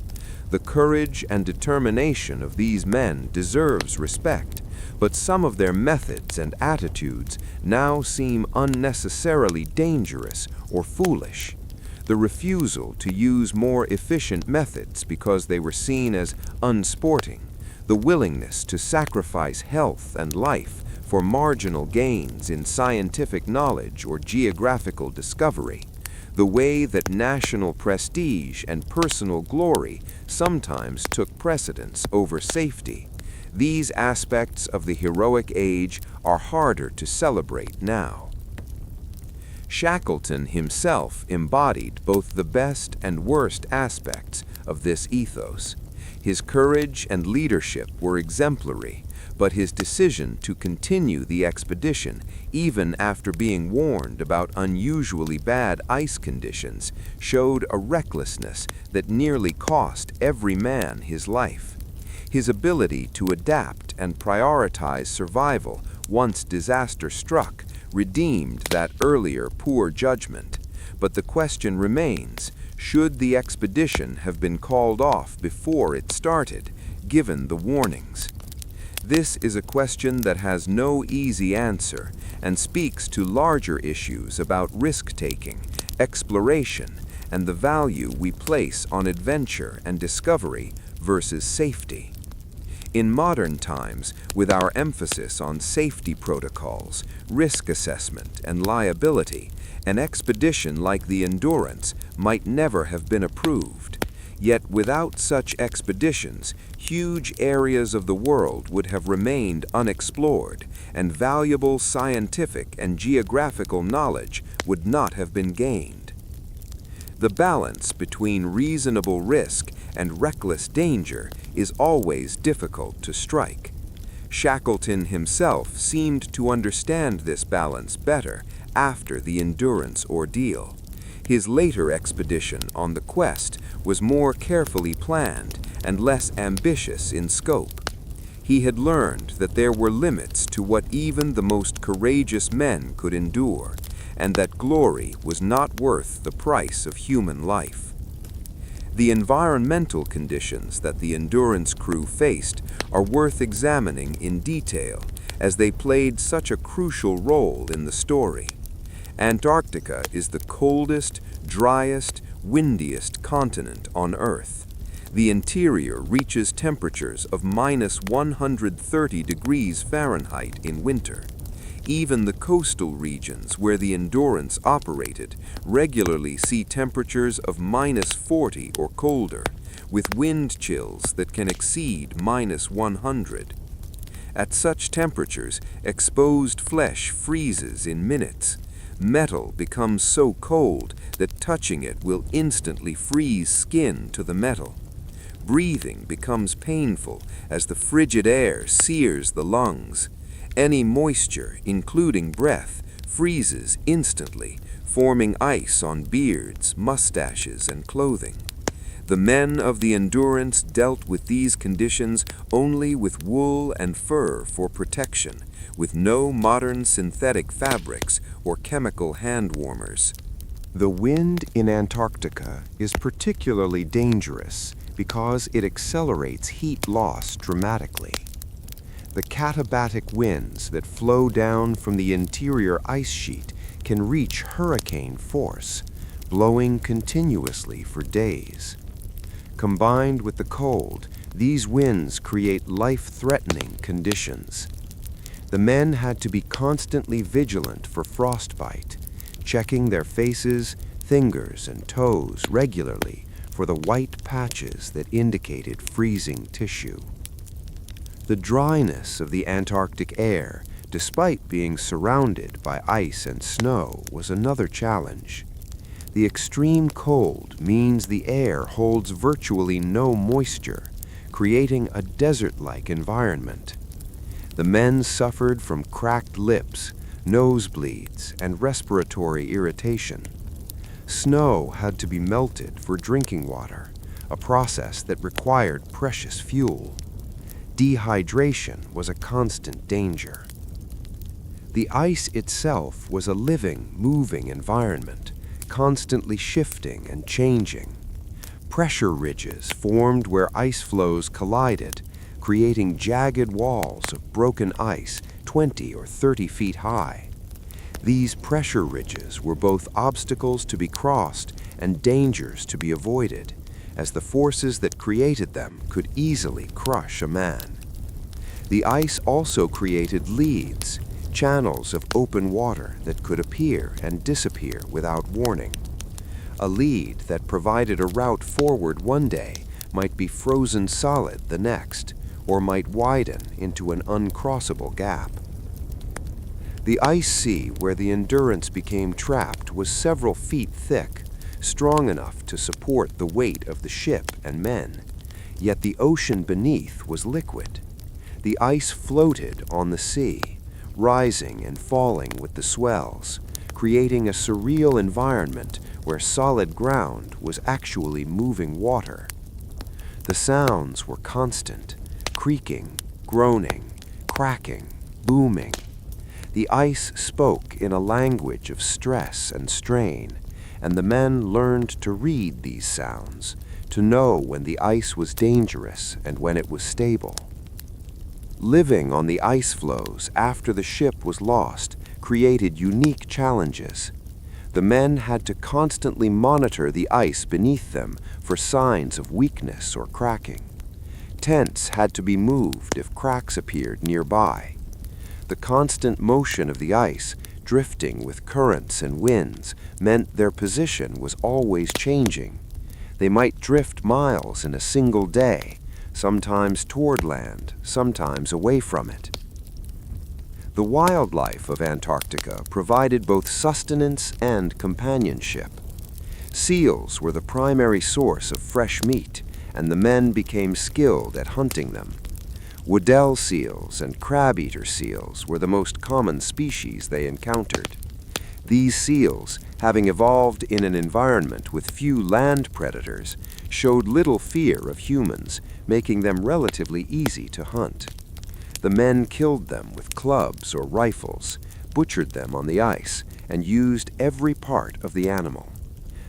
The courage and determination of these men deserves respect, but some of their methods and attitudes now seem unnecessarily dangerous or foolish. The refusal to use more efficient methods because they were seen as unsporting, the willingness to sacrifice health and life for marginal gains in scientific knowledge or geographical discovery, the way that national prestige and personal glory sometimes took precedence over safety. These aspects of the heroic age are harder to celebrate now. Shackleton himself embodied both the best and worst aspects of this ethos. His courage and leadership were exemplary, but his decision to continue the expedition, even after being warned about unusually bad ice conditions, showed a recklessness that nearly cost every man his life. His ability to adapt and prioritize survival once disaster struck redeemed that earlier poor judgment. But the question remains, should the expedition have been called off before it started, given the warnings? This is a question that has no easy answer and speaks to larger issues about risk-taking, exploration, and the value we place on adventure and discovery versus safety. In modern times, with our emphasis on safety protocols, risk assessment, and liability, an expedition like the Endurance might never have been approved. Yet without such expeditions, huge areas of the world would have remained unexplored, and valuable scientific and geographical knowledge would not have been gained. The balance between reasonable risk and reckless danger is always difficult to strike. Shackleton himself seemed to understand this balance better after the Endurance ordeal. His later expedition on the quest was more carefully planned and less ambitious in scope. He had learned that there were limits to what even the most courageous men could endure, and that glory was not worth the price of human life. The environmental conditions that the Endurance crew faced are worth examining in detail, as they played such a crucial role in the story. Antarctica is the coldest, driest, windiest continent on Earth. The interior reaches temperatures of minus 130 degrees Fahrenheit in winter. Even the coastal regions where the Endurance operated regularly see temperatures of minus 40 or colder, with wind chills that can exceed minus 100. At such temperatures, exposed flesh freezes in minutes. Metal becomes so cold that touching it will instantly freeze skin to the metal. Breathing becomes painful as the frigid air sears the lungs. Any moisture, including breath, freezes instantly, forming ice on beards, mustaches, and clothing. The men of the Endurance dealt with these conditions only with wool and fur for protection, with no modern synthetic fabrics or chemical hand warmers. The wind in Antarctica is particularly dangerous because it accelerates heat loss dramatically. The katabatic winds that flow down from the interior ice sheet can reach hurricane force, blowing continuously for days. Combined with the cold, these winds create life-threatening conditions. The men had to be constantly vigilant for frostbite, checking their faces, fingers, and toes regularly for the white patches that indicated freezing tissue. The dryness of the Antarctic air, despite being surrounded by ice and snow, was another challenge. The extreme cold means the air holds virtually no moisture, creating a desert-like environment. The men suffered from cracked lips, nosebleeds, and respiratory irritation. Snow had to be melted for drinking water, a process that required precious fuel. Dehydration was a constant danger. The ice itself was a living, moving environment, constantly shifting and changing. Pressure ridges formed where ice floes collided, creating jagged walls of broken ice 20 or 30 feet high. These pressure ridges were both obstacles to be crossed and dangers to be avoided, as the forces that created them could easily crush a man. The ice also created leads, channels of open water that could appear and disappear without warning. A lead that provided a route forward one day might be frozen solid the next, or might widen into an uncrossable gap. The ice sea where the Endurance became trapped was several feet thick, strong enough to support the weight of the ship and men. Yet the ocean beneath was liquid. The ice floated on the sea, rising and falling with the swells, creating a surreal environment where solid ground was actually moving water. The sounds were constant, creaking, groaning, cracking, booming. The ice spoke in a language of stress and strain, and the men learned to read these sounds, to know when the ice was dangerous and when it was stable. Living on the ice floes after the ship was lost created unique challenges. The men had to constantly monitor the ice beneath them for signs of weakness or cracking. Tents had to be moved if cracks appeared nearby. The constant motion of the ice, drifting with currents and winds, meant their position was always changing. They might drift miles in a single day, sometimes toward land, sometimes away from it. The wildlife of Antarctica provided both sustenance and companionship. Seals were the primary source of fresh meat, and the men became skilled at hunting them. Weddell seals and crab-eater seals were the most common species they encountered. These seals, having evolved in an environment with few land predators, showed little fear of humans, making them relatively easy to hunt. The men killed them with clubs or rifles, butchered them on the ice, and used every part of the animal.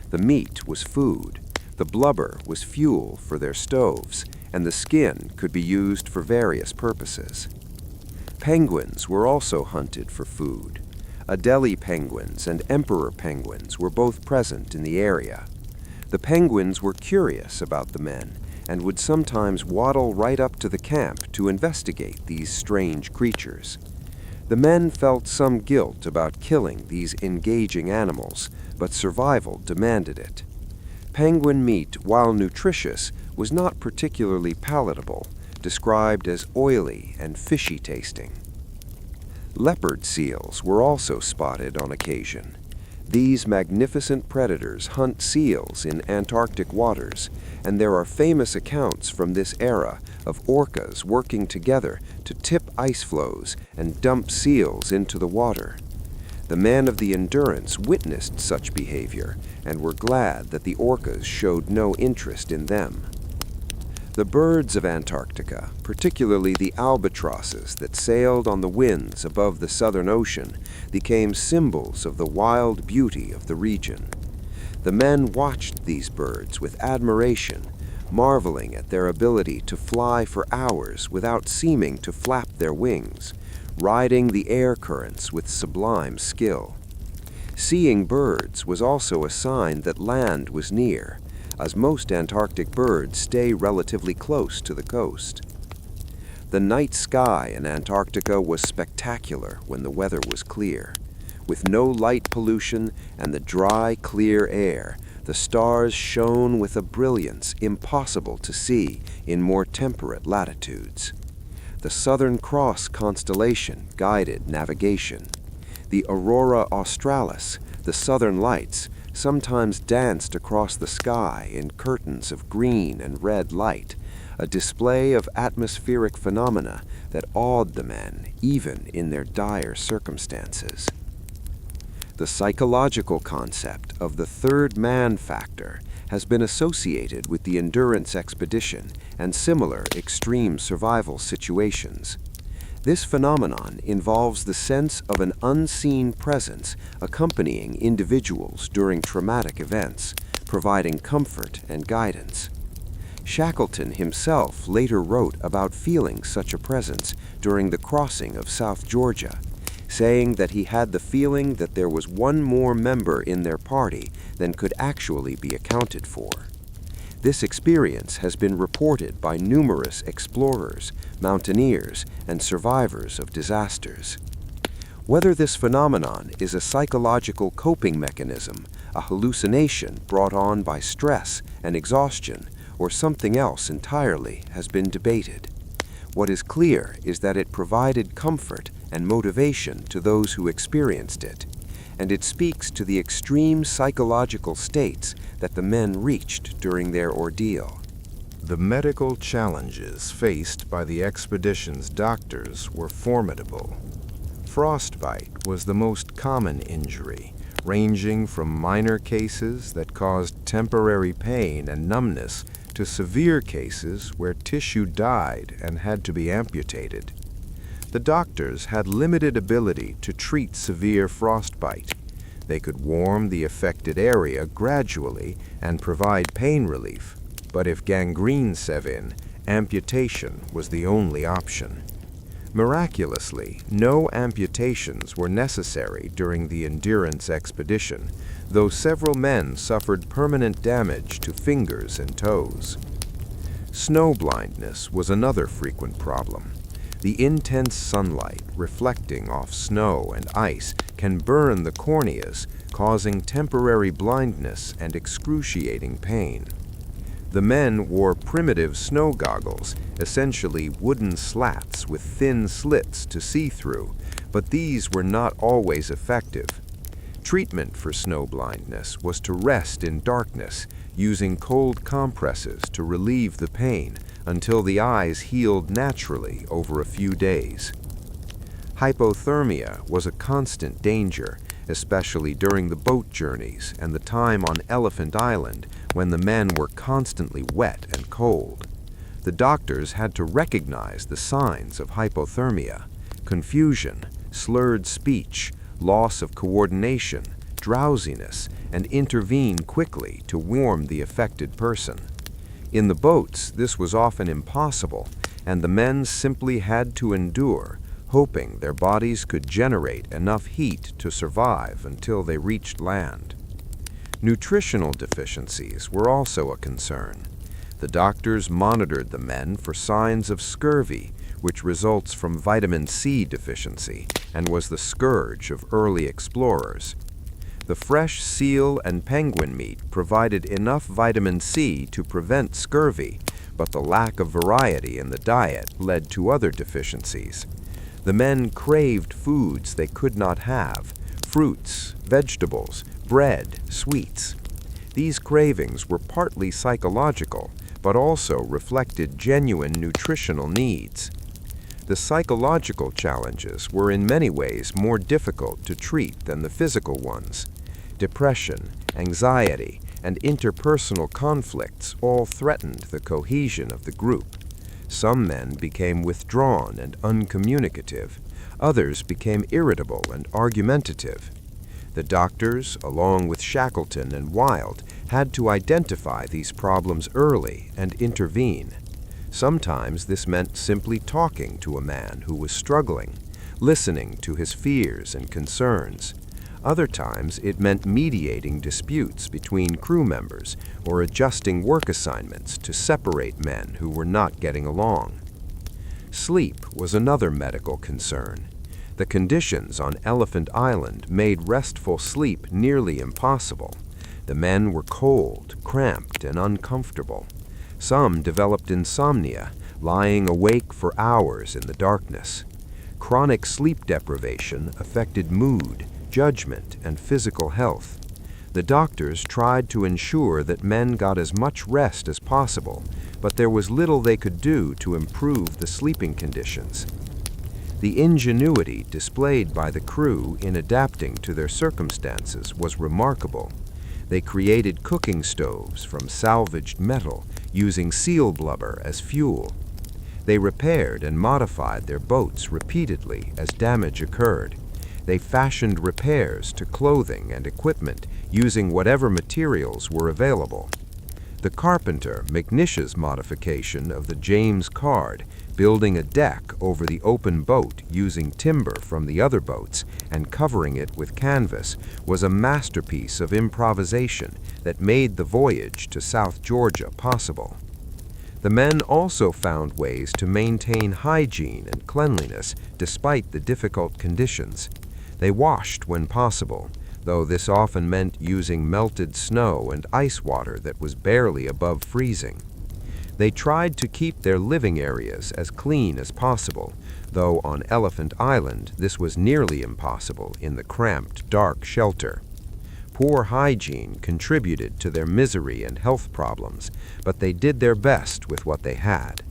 The meat was food, the blubber was fuel for their stoves, and the skin could be used for various purposes. Penguins were also hunted for food. Adelie penguins and emperor penguins were both present in the area. The penguins were curious about the men and would sometimes waddle right up to the camp to investigate these strange creatures. The men felt some guilt about killing these engaging animals, but survival demanded it. Penguin meat, while nutritious, was not particularly palatable, described as oily and fishy tasting. Leopard seals were also spotted on occasion. These magnificent predators hunt seals in Antarctic waters, and there are famous accounts from this era of orcas working together to tip ice floes and dump seals into the water. The men of the Endurance witnessed such behavior and were glad that the orcas showed no interest in them. The birds of Antarctica, particularly the albatrosses that sailed on the winds above the Southern Ocean, became symbols of the wild beauty of the region. The men watched these birds with admiration, marveling at their ability to fly for hours without seeming to flap their wings, riding the air currents with sublime skill. Seeing birds was also a sign that land was near, as most Antarctic birds stay relatively close to the coast. The night sky in Antarctica was spectacular when the weather was clear. With no light pollution and the dry, clear air, the stars shone with a brilliance impossible to see in more temperate latitudes. The Southern Cross constellation guided navigation. The Aurora Australis, the southern lights, sometimes danced across the sky in curtains of green and red light, a display of atmospheric phenomena that awed the men even in their dire circumstances. The psychological concept of the third man factor has been associated with the endurance expedition and similar extreme survival situations. This phenomenon involves the sense of an unseen presence accompanying individuals during traumatic events, providing comfort and guidance. Shackleton himself later wrote about feeling such a presence during the crossing of South Georgia, saying that he had the feeling that there was one more member in their party than could actually be accounted for. This experience has been reported by numerous explorers, mountaineers, and survivors of disasters. Whether this phenomenon is a psychological coping mechanism, a hallucination brought on by stress and exhaustion, or something else entirely has been debated. What is clear is that it provided comfort and motivation to those who experienced it, and it speaks to the extreme psychological states that the men reached during their ordeal. The medical challenges faced by the expedition's doctors were formidable. Frostbite was the most common injury, ranging from minor cases that caused temporary pain and numbness to severe cases where tissue died and had to be amputated. The doctors had limited ability to treat severe frostbite. They could warm the affected area gradually and provide pain relief, but if gangrene set in, amputation was the only option. Miraculously, no amputations were necessary during the endurance expedition, though several men suffered permanent damage to fingers and toes. Snow blindness was another frequent problem. The intense sunlight reflecting off snow and ice can burn the corneas, causing temporary blindness and excruciating pain. The men wore primitive snow goggles, essentially wooden slats with thin slits to see through, but these were not always effective. Treatment for snow blindness was to rest in darkness, using cold compresses to relieve the pain until the eyes healed naturally over a few days. Hypothermia was a constant danger, especially during the boat journeys and the time on Elephant Island when the men were constantly wet and cold. The doctors had to recognize the signs of hypothermia: confusion, slurred speech, loss of coordination, drowsiness, and intervene quickly to warm the affected person. In the boats, this was often impossible, and the men simply had to endure, hoping their bodies could generate enough heat to survive until they reached land. Nutritional deficiencies were also a concern. The doctors monitored the men for signs of scurvy, which results from vitamin C deficiency and was the scourge of early explorers. The fresh seal and penguin meat provided enough vitamin C to prevent scurvy, but the lack of variety in the diet led to other deficiencies. The men craved foods they could not have: fruits, vegetables, bread, sweets. These cravings were partly psychological, but also reflected genuine nutritional needs. The psychological challenges were in many ways more difficult to treat than the physical ones. Depression, anxiety, and interpersonal conflicts all threatened the cohesion of the group. Some men became withdrawn and uncommunicative. Others became irritable and argumentative. The doctors, along with Shackleton and Wild, had to identify these problems early and intervene. Sometimes this meant simply talking to a man who was struggling, listening to his fears and concerns. Other times it meant mediating disputes between crew members or adjusting work assignments to separate men who were not getting along. Sleep was another medical concern. The conditions on Elephant Island made restful sleep nearly impossible. The men were cold, cramped, and uncomfortable. Some developed insomnia, lying awake for hours in the darkness. Chronic sleep deprivation affected mood, judgment, and physical health. The doctors tried to ensure that men got as much rest as possible, but there was little they could do to improve the sleeping conditions. The ingenuity displayed by the crew in adapting to their circumstances was remarkable. They created cooking stoves from salvaged metal using seal blubber as fuel. They repaired and modified their boats repeatedly as damage occurred. They fashioned repairs to clothing and equipment using whatever materials were available. The carpenter McNish's modification of the James Caird, building a deck over the open boat using timber from the other boats and covering it with canvas, was a masterpiece of improvisation that made the voyage to South Georgia possible. The men also found ways to maintain hygiene and cleanliness despite the difficult conditions. They washed when possible, though this often meant using melted snow and ice water that was barely above freezing. They tried to keep their living areas as clean as possible, though on Elephant Island this was nearly impossible in the cramped, dark shelter. Poor hygiene contributed to their misery and health problems, but they did their best with what they had.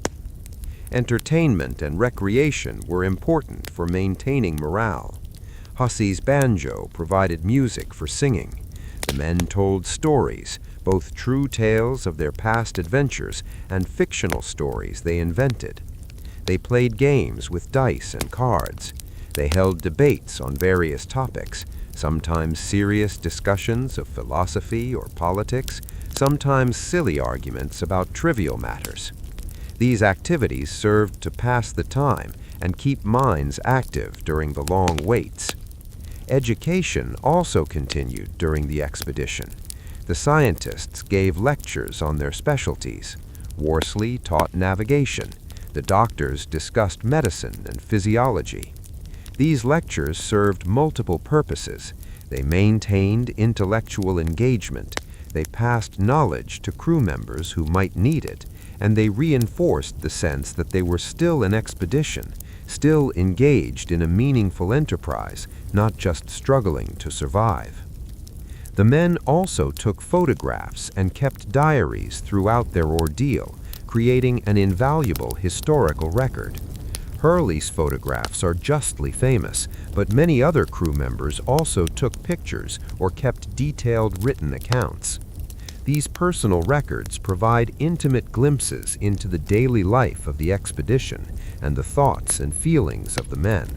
Entertainment and recreation were important for maintaining morale. Hussey's banjo provided music for singing. The men told stories, both true tales of their past adventures and fictional stories they invented. They played games with dice and cards. They held debates on various topics, sometimes serious discussions of philosophy or politics, sometimes silly arguments about trivial matters. These activities served to pass the time and keep minds active during the long waits. Education also continued during the expedition. The scientists gave lectures on their specialties. Worsley taught navigation. The doctors discussed medicine and physiology. These lectures served multiple purposes. They maintained intellectual engagement. They passed knowledge to crew members who might need it, and they reinforced the sense that they were still an expedition, still engaged in a meaningful enterprise, not just struggling to survive. The men also took photographs and kept diaries throughout their ordeal, creating an invaluable historical record. Hurley's photographs are justly famous, but many other crew members also took pictures or kept detailed written accounts. These personal records provide intimate glimpses into the daily life of the expedition and the thoughts and feelings of the men.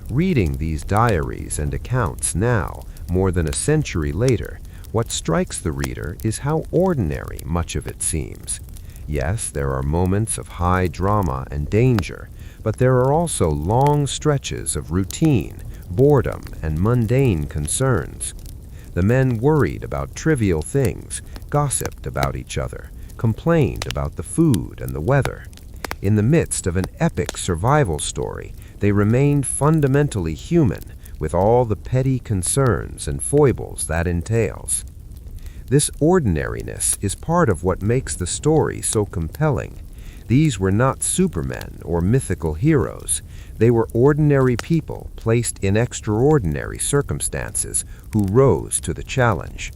Reading these diaries and accounts now, more than a century later, what strikes the reader is how ordinary much of it seems. Yes, there are moments of high drama and danger, but there are also long stretches of routine, boredom, and mundane concerns. The men worried about trivial things, gossiped about each other, complained about the food and the weather. In the midst of an epic survival story, they remained fundamentally human, with all the petty concerns and foibles that entails. This ordinariness is part of what makes the story so compelling. These were not supermen or mythical heroes. They were ordinary people placed in extraordinary circumstances who rose to the challenge.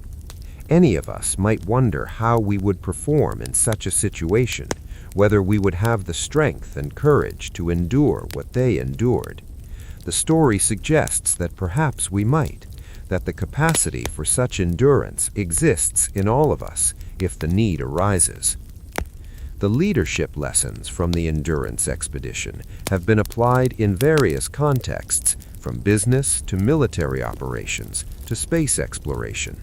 Any of us might wonder how we would perform in such a situation, whether we would have the strength and courage to endure what they endured. The story suggests that perhaps we might, that the capacity for such endurance exists in all of us if the need arises. The leadership lessons from the Endurance expedition have been applied in various contexts, from business to military operations to space exploration.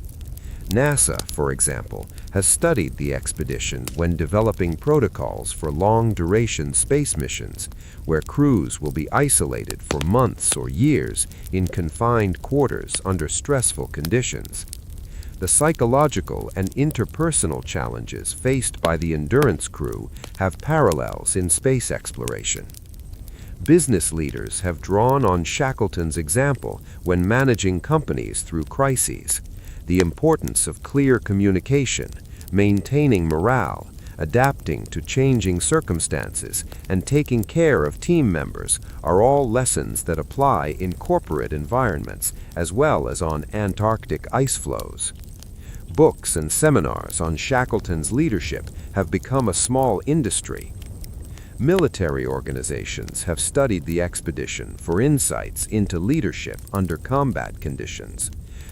NASA, for example, has studied the expedition when developing protocols for long-duration space missions, where crews will be isolated for months or years in confined quarters under stressful conditions. The psychological and interpersonal challenges faced by the Endurance crew have parallels in space exploration. Business leaders have drawn on Shackleton's example when managing companies through crises. The importance of clear communication, maintaining morale, adapting to changing circumstances, and taking care of team members are all lessons that apply in corporate environments as well as on Antarctic ice floes. Books and seminars on Shackleton's leadership have become a small industry. Military organizations have studied the expedition for insights into leadership under combat conditions,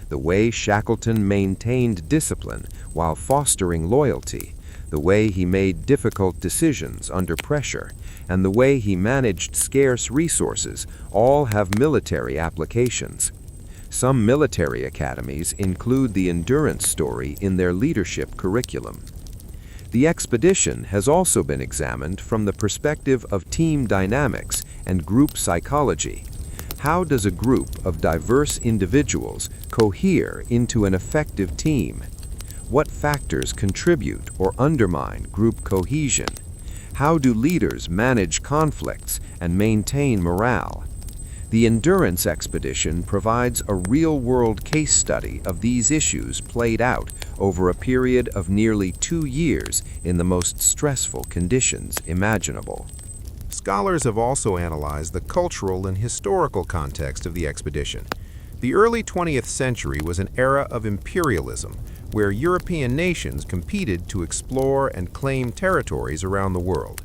the way Shackleton maintained discipline while fostering loyalty, the way he made difficult decisions under pressure, and the way he managed scarce resources all have military applications. Some military academies include the endurance story in their leadership curriculum. The expedition has also been examined from the perspective of team dynamics and group psychology. How does a group of diverse individuals cohere into an effective team? What factors contribute or undermine group cohesion? How do leaders manage conflicts and maintain morale? The Endurance Expedition provides a real-world case study of these issues played out over a period of nearly 2 years in the most stressful conditions imaginable. Scholars have also analyzed the cultural and historical context of the expedition. The early 20th century was an era of imperialism, where European nations competed to explore and claim territories around the world.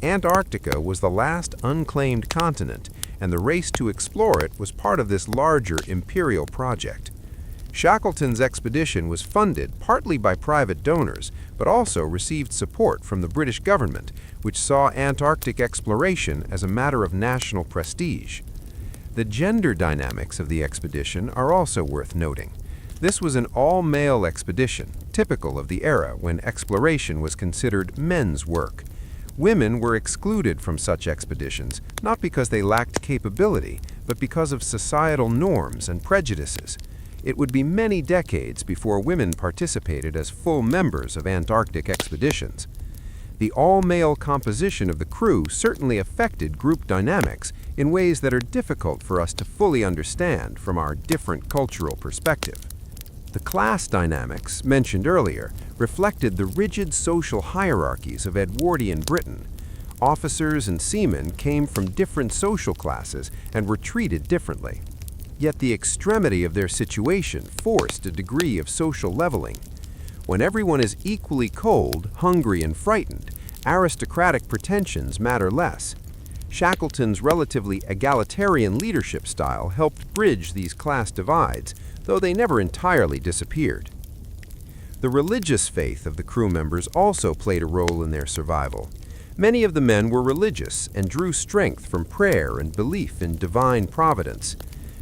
Antarctica was the last unclaimed continent, and the race to explore it was part of this larger imperial project. Shackleton's expedition was funded partly by private donors, but also received support from the British government, which saw Antarctic exploration as a matter of national prestige. The gender dynamics of the expedition are also worth noting. This was an all-male expedition, typical of the era when exploration was considered men's work. Women were excluded from such expeditions, not because they lacked capability, but because of societal norms and prejudices. It would be many decades before women participated as full members of Antarctic expeditions. The all-male composition of the crew certainly affected group dynamics in ways that are difficult for us to fully understand from our different cultural perspective. The class dynamics, mentioned earlier, reflected the rigid social hierarchies of Edwardian Britain. Officers and seamen came from different social classes and were treated differently. Yet the extremity of their situation forced a degree of social leveling. When everyone is equally cold, hungry, and frightened, aristocratic pretensions matter less. Shackleton's relatively egalitarian leadership style helped bridge these class divides, though they never entirely disappeared. The religious faith of the crew members also played a role in their survival. Many of the men were religious and drew strength from prayer and belief in divine providence.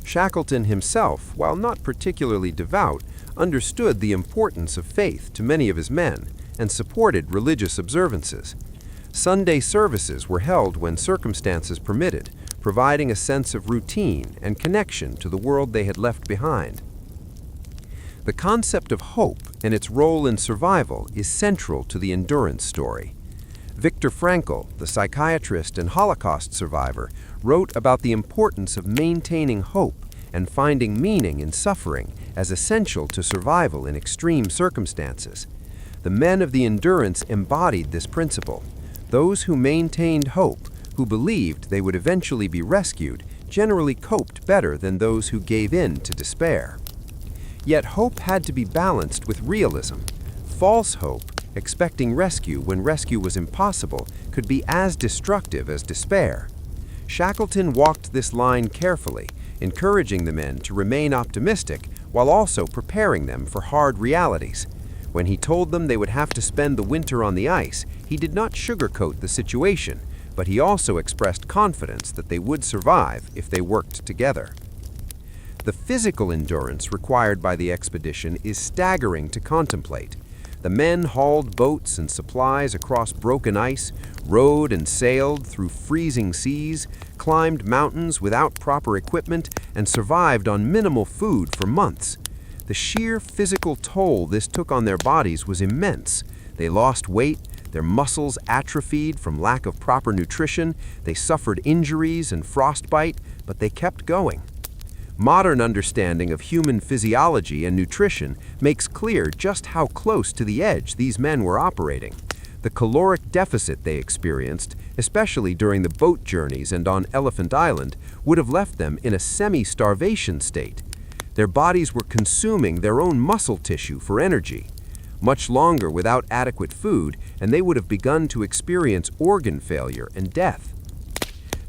Shackleton himself, while not particularly devout, understood the importance of faith to many of his men and supported religious observances. Sunday services were held when circumstances permitted, providing a sense of routine and connection to the world they had left behind. The concept of hope and its role in survival is central to the endurance story. Viktor Frankl, the psychiatrist and Holocaust survivor, wrote about the importance of maintaining hope and finding meaning in suffering as essential to survival in extreme circumstances. The men of the Endurance embodied this principle. Those who maintained hope, who believed they would eventually be rescued, generally coped better than those who gave in to despair. Yet hope had to be balanced with realism. False hope, expecting rescue when rescue was impossible, could be as destructive as despair. Shackleton walked this line carefully, encouraging the men to remain optimistic while also preparing them for hard realities. When he told them they would have to spend the winter on the ice, he did not sugarcoat the situation, but he also expressed confidence that they would survive if they worked together. The physical endurance required by the expedition is staggering to contemplate. The men hauled boats and supplies across broken ice, rowed and sailed through freezing seas, climbed mountains without proper equipment, and survived on minimal food for months. The sheer physical toll this took on their bodies was immense. They lost weight, their muscles atrophied from lack of proper nutrition, they suffered injuries and frostbite, but they kept going. Modern understanding of human physiology and nutrition makes clear just how close to the edge these men were operating. The caloric deficit they experienced, especially during the boat journeys and on Elephant Island, would have left them in a semi-starvation state. Their bodies were consuming their own muscle tissue for energy. Much longer without adequate food, and they would have begun to experience organ failure and death.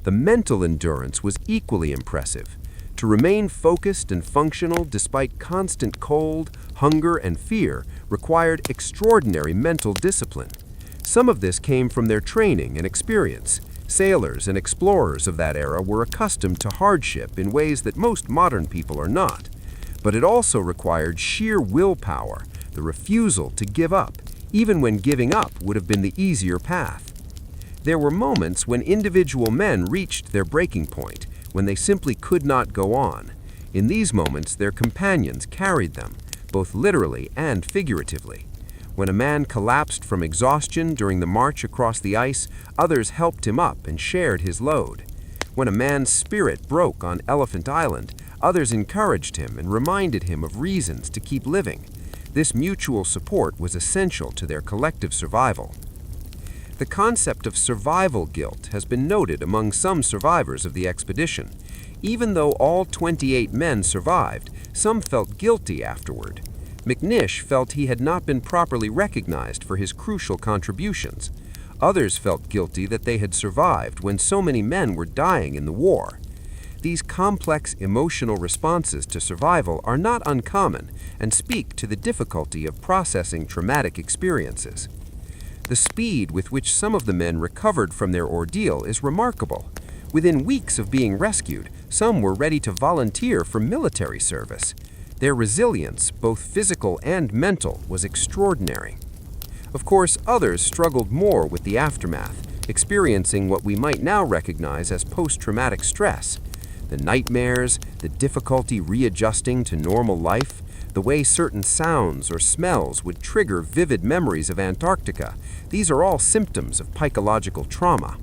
The mental endurance was equally impressive. To remain focused and functional despite constant cold, hunger, and fear required extraordinary mental discipline. Some of this came from their training and experience. Sailors and explorers of that era were accustomed to hardship in ways that most modern people are not. But it also required sheer willpower, the refusal to give up, even when giving up would have been the easier path. There were moments when individual men reached their breaking point, when they simply could not go on. In these moments, their companions carried them, both literally and figuratively. When a man collapsed from exhaustion during the march across the ice, others helped him up and shared his load. When a man's spirit broke on Elephant Island, others encouraged him and reminded him of reasons to keep living. This mutual support was essential to their collective survival. The concept of survival guilt has been noted among some survivors of the expedition. Even though all 28 men survived, some felt guilty afterward. McNish felt he had not been properly recognized for his crucial contributions. Others felt guilty that they had survived when so many men were dying in the war. These complex emotional responses to survival are not uncommon and speak to the difficulty of processing traumatic experiences. The speed with which some of the men recovered from their ordeal is remarkable. Within weeks of being rescued, some were ready to volunteer for military service. Their resilience, both physical and mental, was extraordinary. Of course, others struggled more with the aftermath, experiencing what we might now recognize as post-traumatic stress. The nightmares, the difficulty readjusting to normal life, the way certain sounds or smells would trigger vivid memories of Antarctica, these are all symptoms of psychological trauma.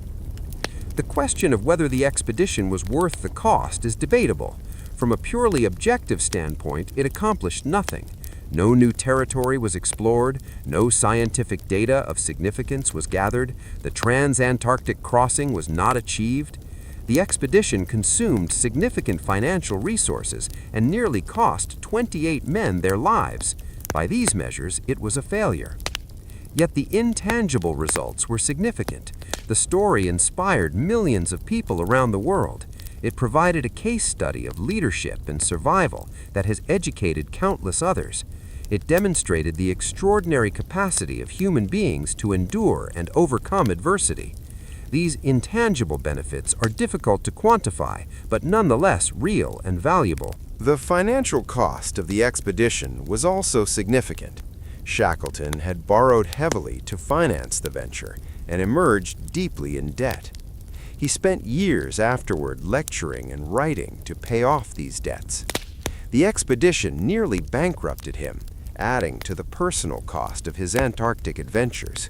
The question of whether the expedition was worth the cost is debatable. From a purely objective standpoint, it accomplished nothing. No new territory was explored, no scientific data of significance was gathered, the trans-Antarctic crossing was not achieved. The expedition consumed significant financial resources and nearly cost 28 men their lives. By these measures, it was a failure. Yet the intangible results were significant. The story inspired millions of people around the world. It provided a case study of leadership and survival that has educated countless others. It demonstrated the extraordinary capacity of human beings to endure and overcome adversity. These intangible benefits are difficult to quantify, but nonetheless real and valuable. The financial cost of the expedition was also significant. Shackleton had borrowed heavily to finance the venture and emerged deeply in debt. He spent years afterward lecturing and writing to pay off these debts. The expedition nearly bankrupted him, adding to the personal cost of his Antarctic adventures.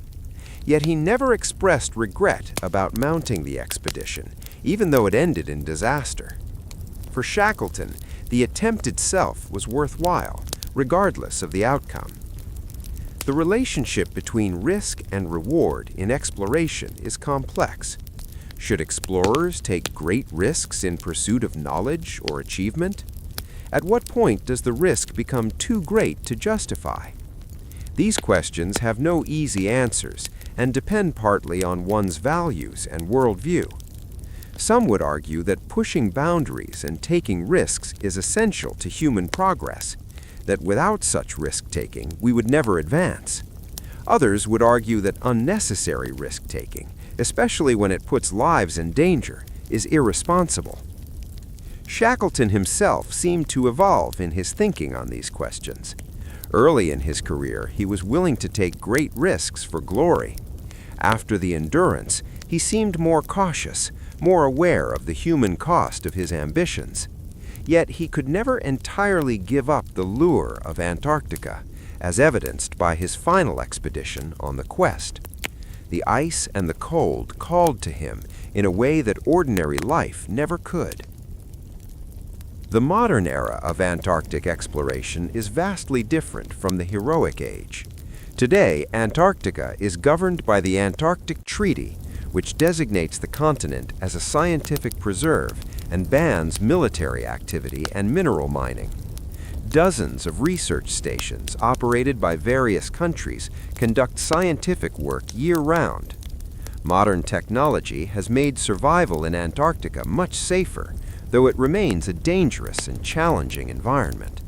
Yet he never expressed regret about mounting the expedition, even though it ended in disaster. For Shackleton, the attempt itself was worthwhile, regardless of the outcome. The relationship between risk and reward in exploration is complex. Should explorers take great risks in pursuit of knowledge or achievement? At what point does the risk become too great to justify? These questions have no easy answers and depend partly on one's values and worldview. Some would argue that pushing boundaries and taking risks is essential to human progress, that without such risk-taking, we would never advance. Others would argue that unnecessary risk-taking, especially when it puts lives in danger, is irresponsible. Shackleton himself seemed to evolve in his thinking on these questions. Early in his career, he was willing to take great risks for glory. After the endurance, he seemed more cautious, more aware of the human cost of his ambitions. Yet he could never entirely give up the lure of Antarctica, as evidenced by his final expedition on the quest. The ice and the cold called to him in a way that ordinary life never could. The modern era of Antarctic exploration is vastly different from the heroic age. Today, Antarctica is governed by the Antarctic Treaty, which designates the continent as a scientific preserve and bans military activity and mineral mining. Dozens of research stations operated by various countries conduct scientific work year-round. Modern technology has made survival in Antarctica much safer, though it remains a dangerous and challenging environment.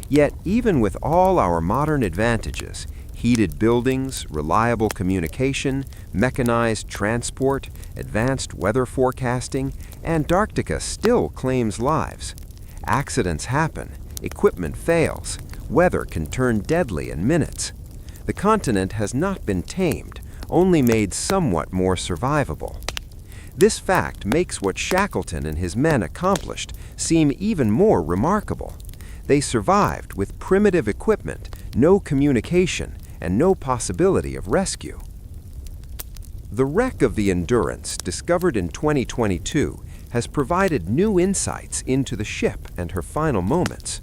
Yet, even with all our modern advantages, heated buildings, reliable communication, mechanized transport, advanced weather forecasting, Antarctica still claims lives. Accidents happen, equipment fails, weather can turn deadly in minutes. The continent has not been tamed, only made somewhat more survivable. This fact makes what Shackleton and his men accomplished seem even more remarkable. They survived with primitive equipment, no communication, and no possibility of rescue. The wreck of the Endurance, discovered in 2022, has provided new insights into the ship and her final moments.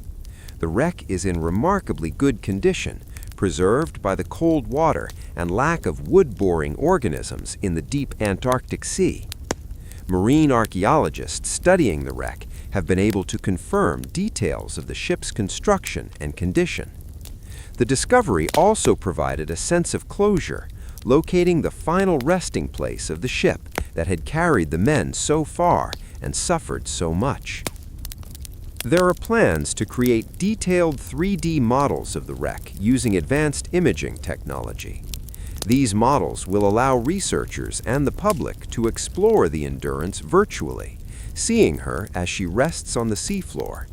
The wreck is in remarkably good condition, preserved by the cold water and lack of wood-boring organisms in the deep Antarctic Sea. Marine archaeologists studying the wreck have been able to confirm details of the ship's construction and condition. The discovery also provided a sense of closure, locating the final resting place of the ship that had carried the men so far and suffered so much. There are plans to create detailed 3D models of the wreck using advanced imaging technology. These models will allow researchers and the public to explore the Endurance virtually, seeing her as she rests on the seafloor.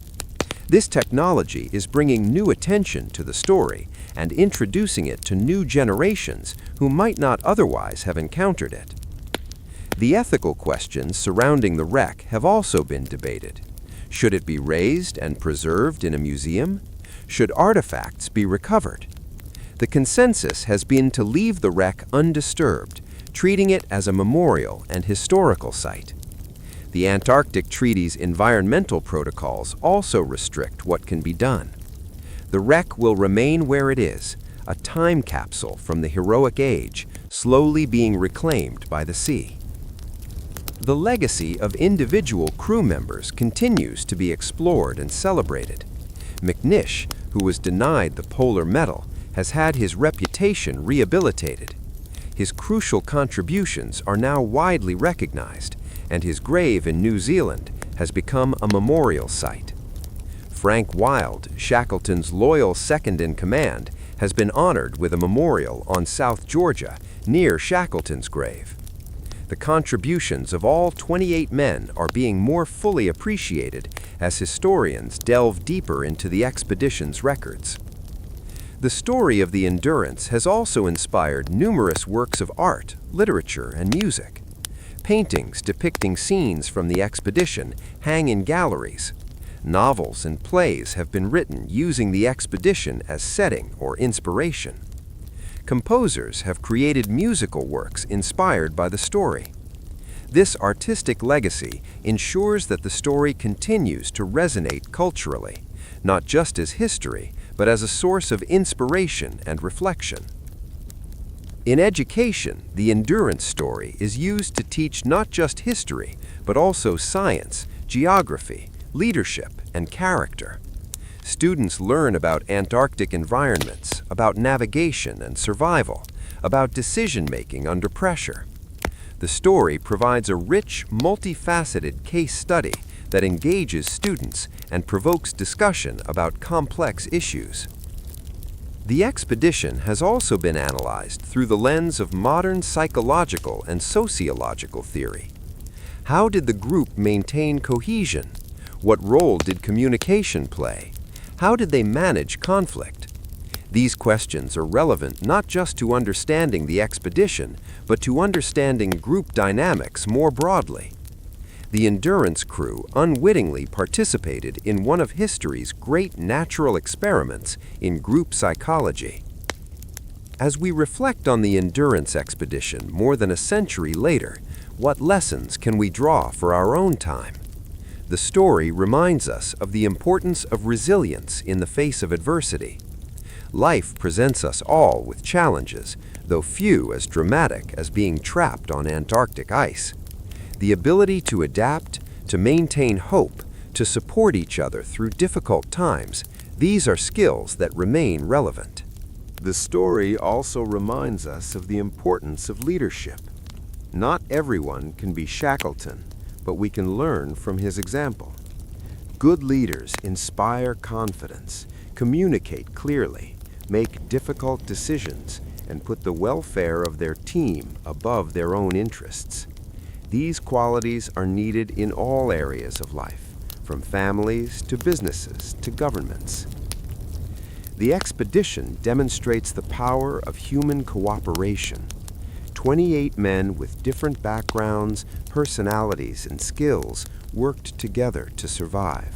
This technology is bringing new attention to the story and introducing it to new generations who might not otherwise have encountered it. The ethical questions surrounding the wreck have also been debated. Should it be raised and preserved in a museum? Should artifacts be recovered? The consensus has been to leave the wreck undisturbed, treating it as a memorial and historical site. The Antarctic Treaty's environmental protocols also restrict what can be done. The wreck will remain where it is, a time capsule from the heroic age, slowly being reclaimed by the sea. The legacy of individual crew members continues to be explored and celebrated. McNish, who was denied the Polar Medal, has had his reputation rehabilitated. His crucial contributions are now widely recognized, and his grave in New Zealand has become a memorial site. Frank Wild, Shackleton's loyal second-in-command, has been honored with a memorial on South Georgia near Shackleton's grave. The contributions of all 28 men are being more fully appreciated as historians delve deeper into the expedition's records. The story of the Endurance has also inspired numerous works of art, literature, and music. Paintings depicting scenes from the expedition hang in galleries. Novels and plays have been written using the expedition as setting or inspiration. Composers have created musical works inspired by the story. This artistic legacy ensures that the story continues to resonate culturally, not just as history, but as a source of inspiration and reflection. In education, the Endurance story is used to teach not just history, but also science, geography, leadership, and character. Students learn about Antarctic environments, about navigation and survival, about decision-making under pressure. The story provides a rich, multifaceted case study that engages students and provokes discussion about complex issues. The expedition has also been analyzed through the lens of modern psychological and sociological theory. How did the group maintain cohesion? What role did communication play? How did they manage conflict? These questions are relevant not just to understanding the expedition, but to understanding group dynamics more broadly. The Endurance crew unwittingly participated in one of history's great natural experiments in group psychology. As we reflect on the Endurance expedition more than a century later, what lessons can we draw for our own time? The story reminds us of the importance of resilience in the face of adversity. Life presents us all with challenges, though few as dramatic as being trapped on Antarctic ice. The ability to adapt, to maintain hope, to support each other through difficult times, These are skills that remain relevant. The story also reminds us of the importance of leadership. Not everyone can be Shackleton, but we can learn from his example. Good leaders inspire confidence, communicate clearly, make difficult decisions, and put the welfare of their team above their own interests. These qualities are needed in all areas of life, from families to businesses to governments. The expedition demonstrates the power of human cooperation. 28 men with different backgrounds, personalities, and skills worked together to survive.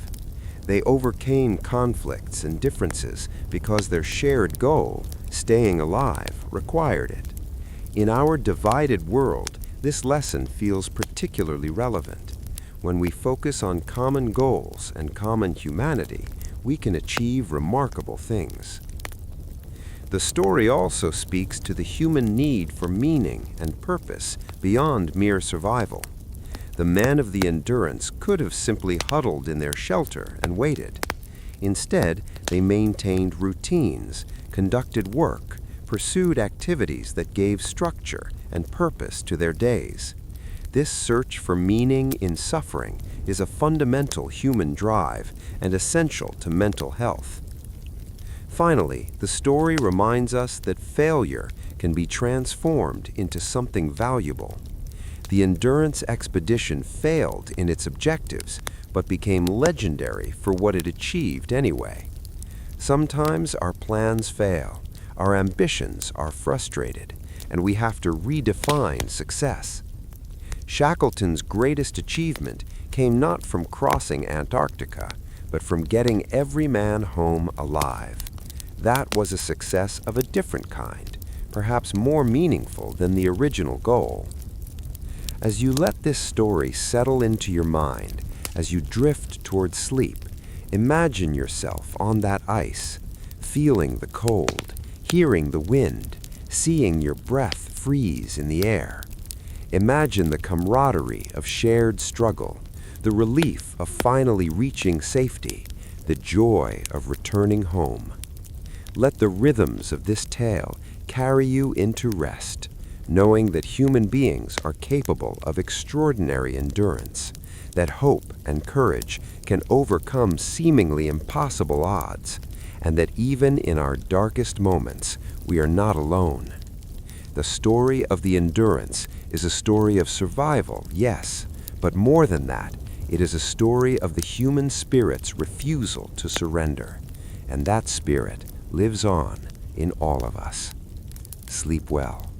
They overcame conflicts and differences because their shared goal, staying alive, required it. In our divided world, this lesson feels particularly relevant. When we focus on common goals and common humanity, we can achieve remarkable things. The story also speaks to the human need for meaning and purpose beyond mere survival. The men of the Endurance could have simply huddled in their shelter and waited. Instead, they maintained routines, conducted work, pursued activities that gave structure and purpose to their days. This search for meaning in suffering is a fundamental human drive and essential to mental health. Finally, the story reminds us that failure can be transformed into something valuable. The Endurance expedition failed in its objectives, but became legendary for what it achieved anyway. Sometimes our plans fail, our ambitions are frustrated, and we have to redefine success. Shackleton's greatest achievement came not from crossing Antarctica, but from getting every man home alive. That was a success of a different kind, perhaps more meaningful than the original goal. As you let this story settle into your mind, as you drift toward sleep, imagine yourself on that ice, feeling the cold, hearing the wind, seeing your breath freeze in the air. Imagine the camaraderie of shared struggle, the relief of finally reaching safety, the joy of returning home. Let the rhythms of this tale carry you into rest, knowing that human beings are capable of extraordinary endurance, that hope and courage can overcome seemingly impossible odds, and that even in our darkest moments, we are not alone. The story of the Endurance is a story of survival, yes, but more than that, it is a story of the human spirit's refusal to surrender, and that spirit lives on in all of us. Sleep well.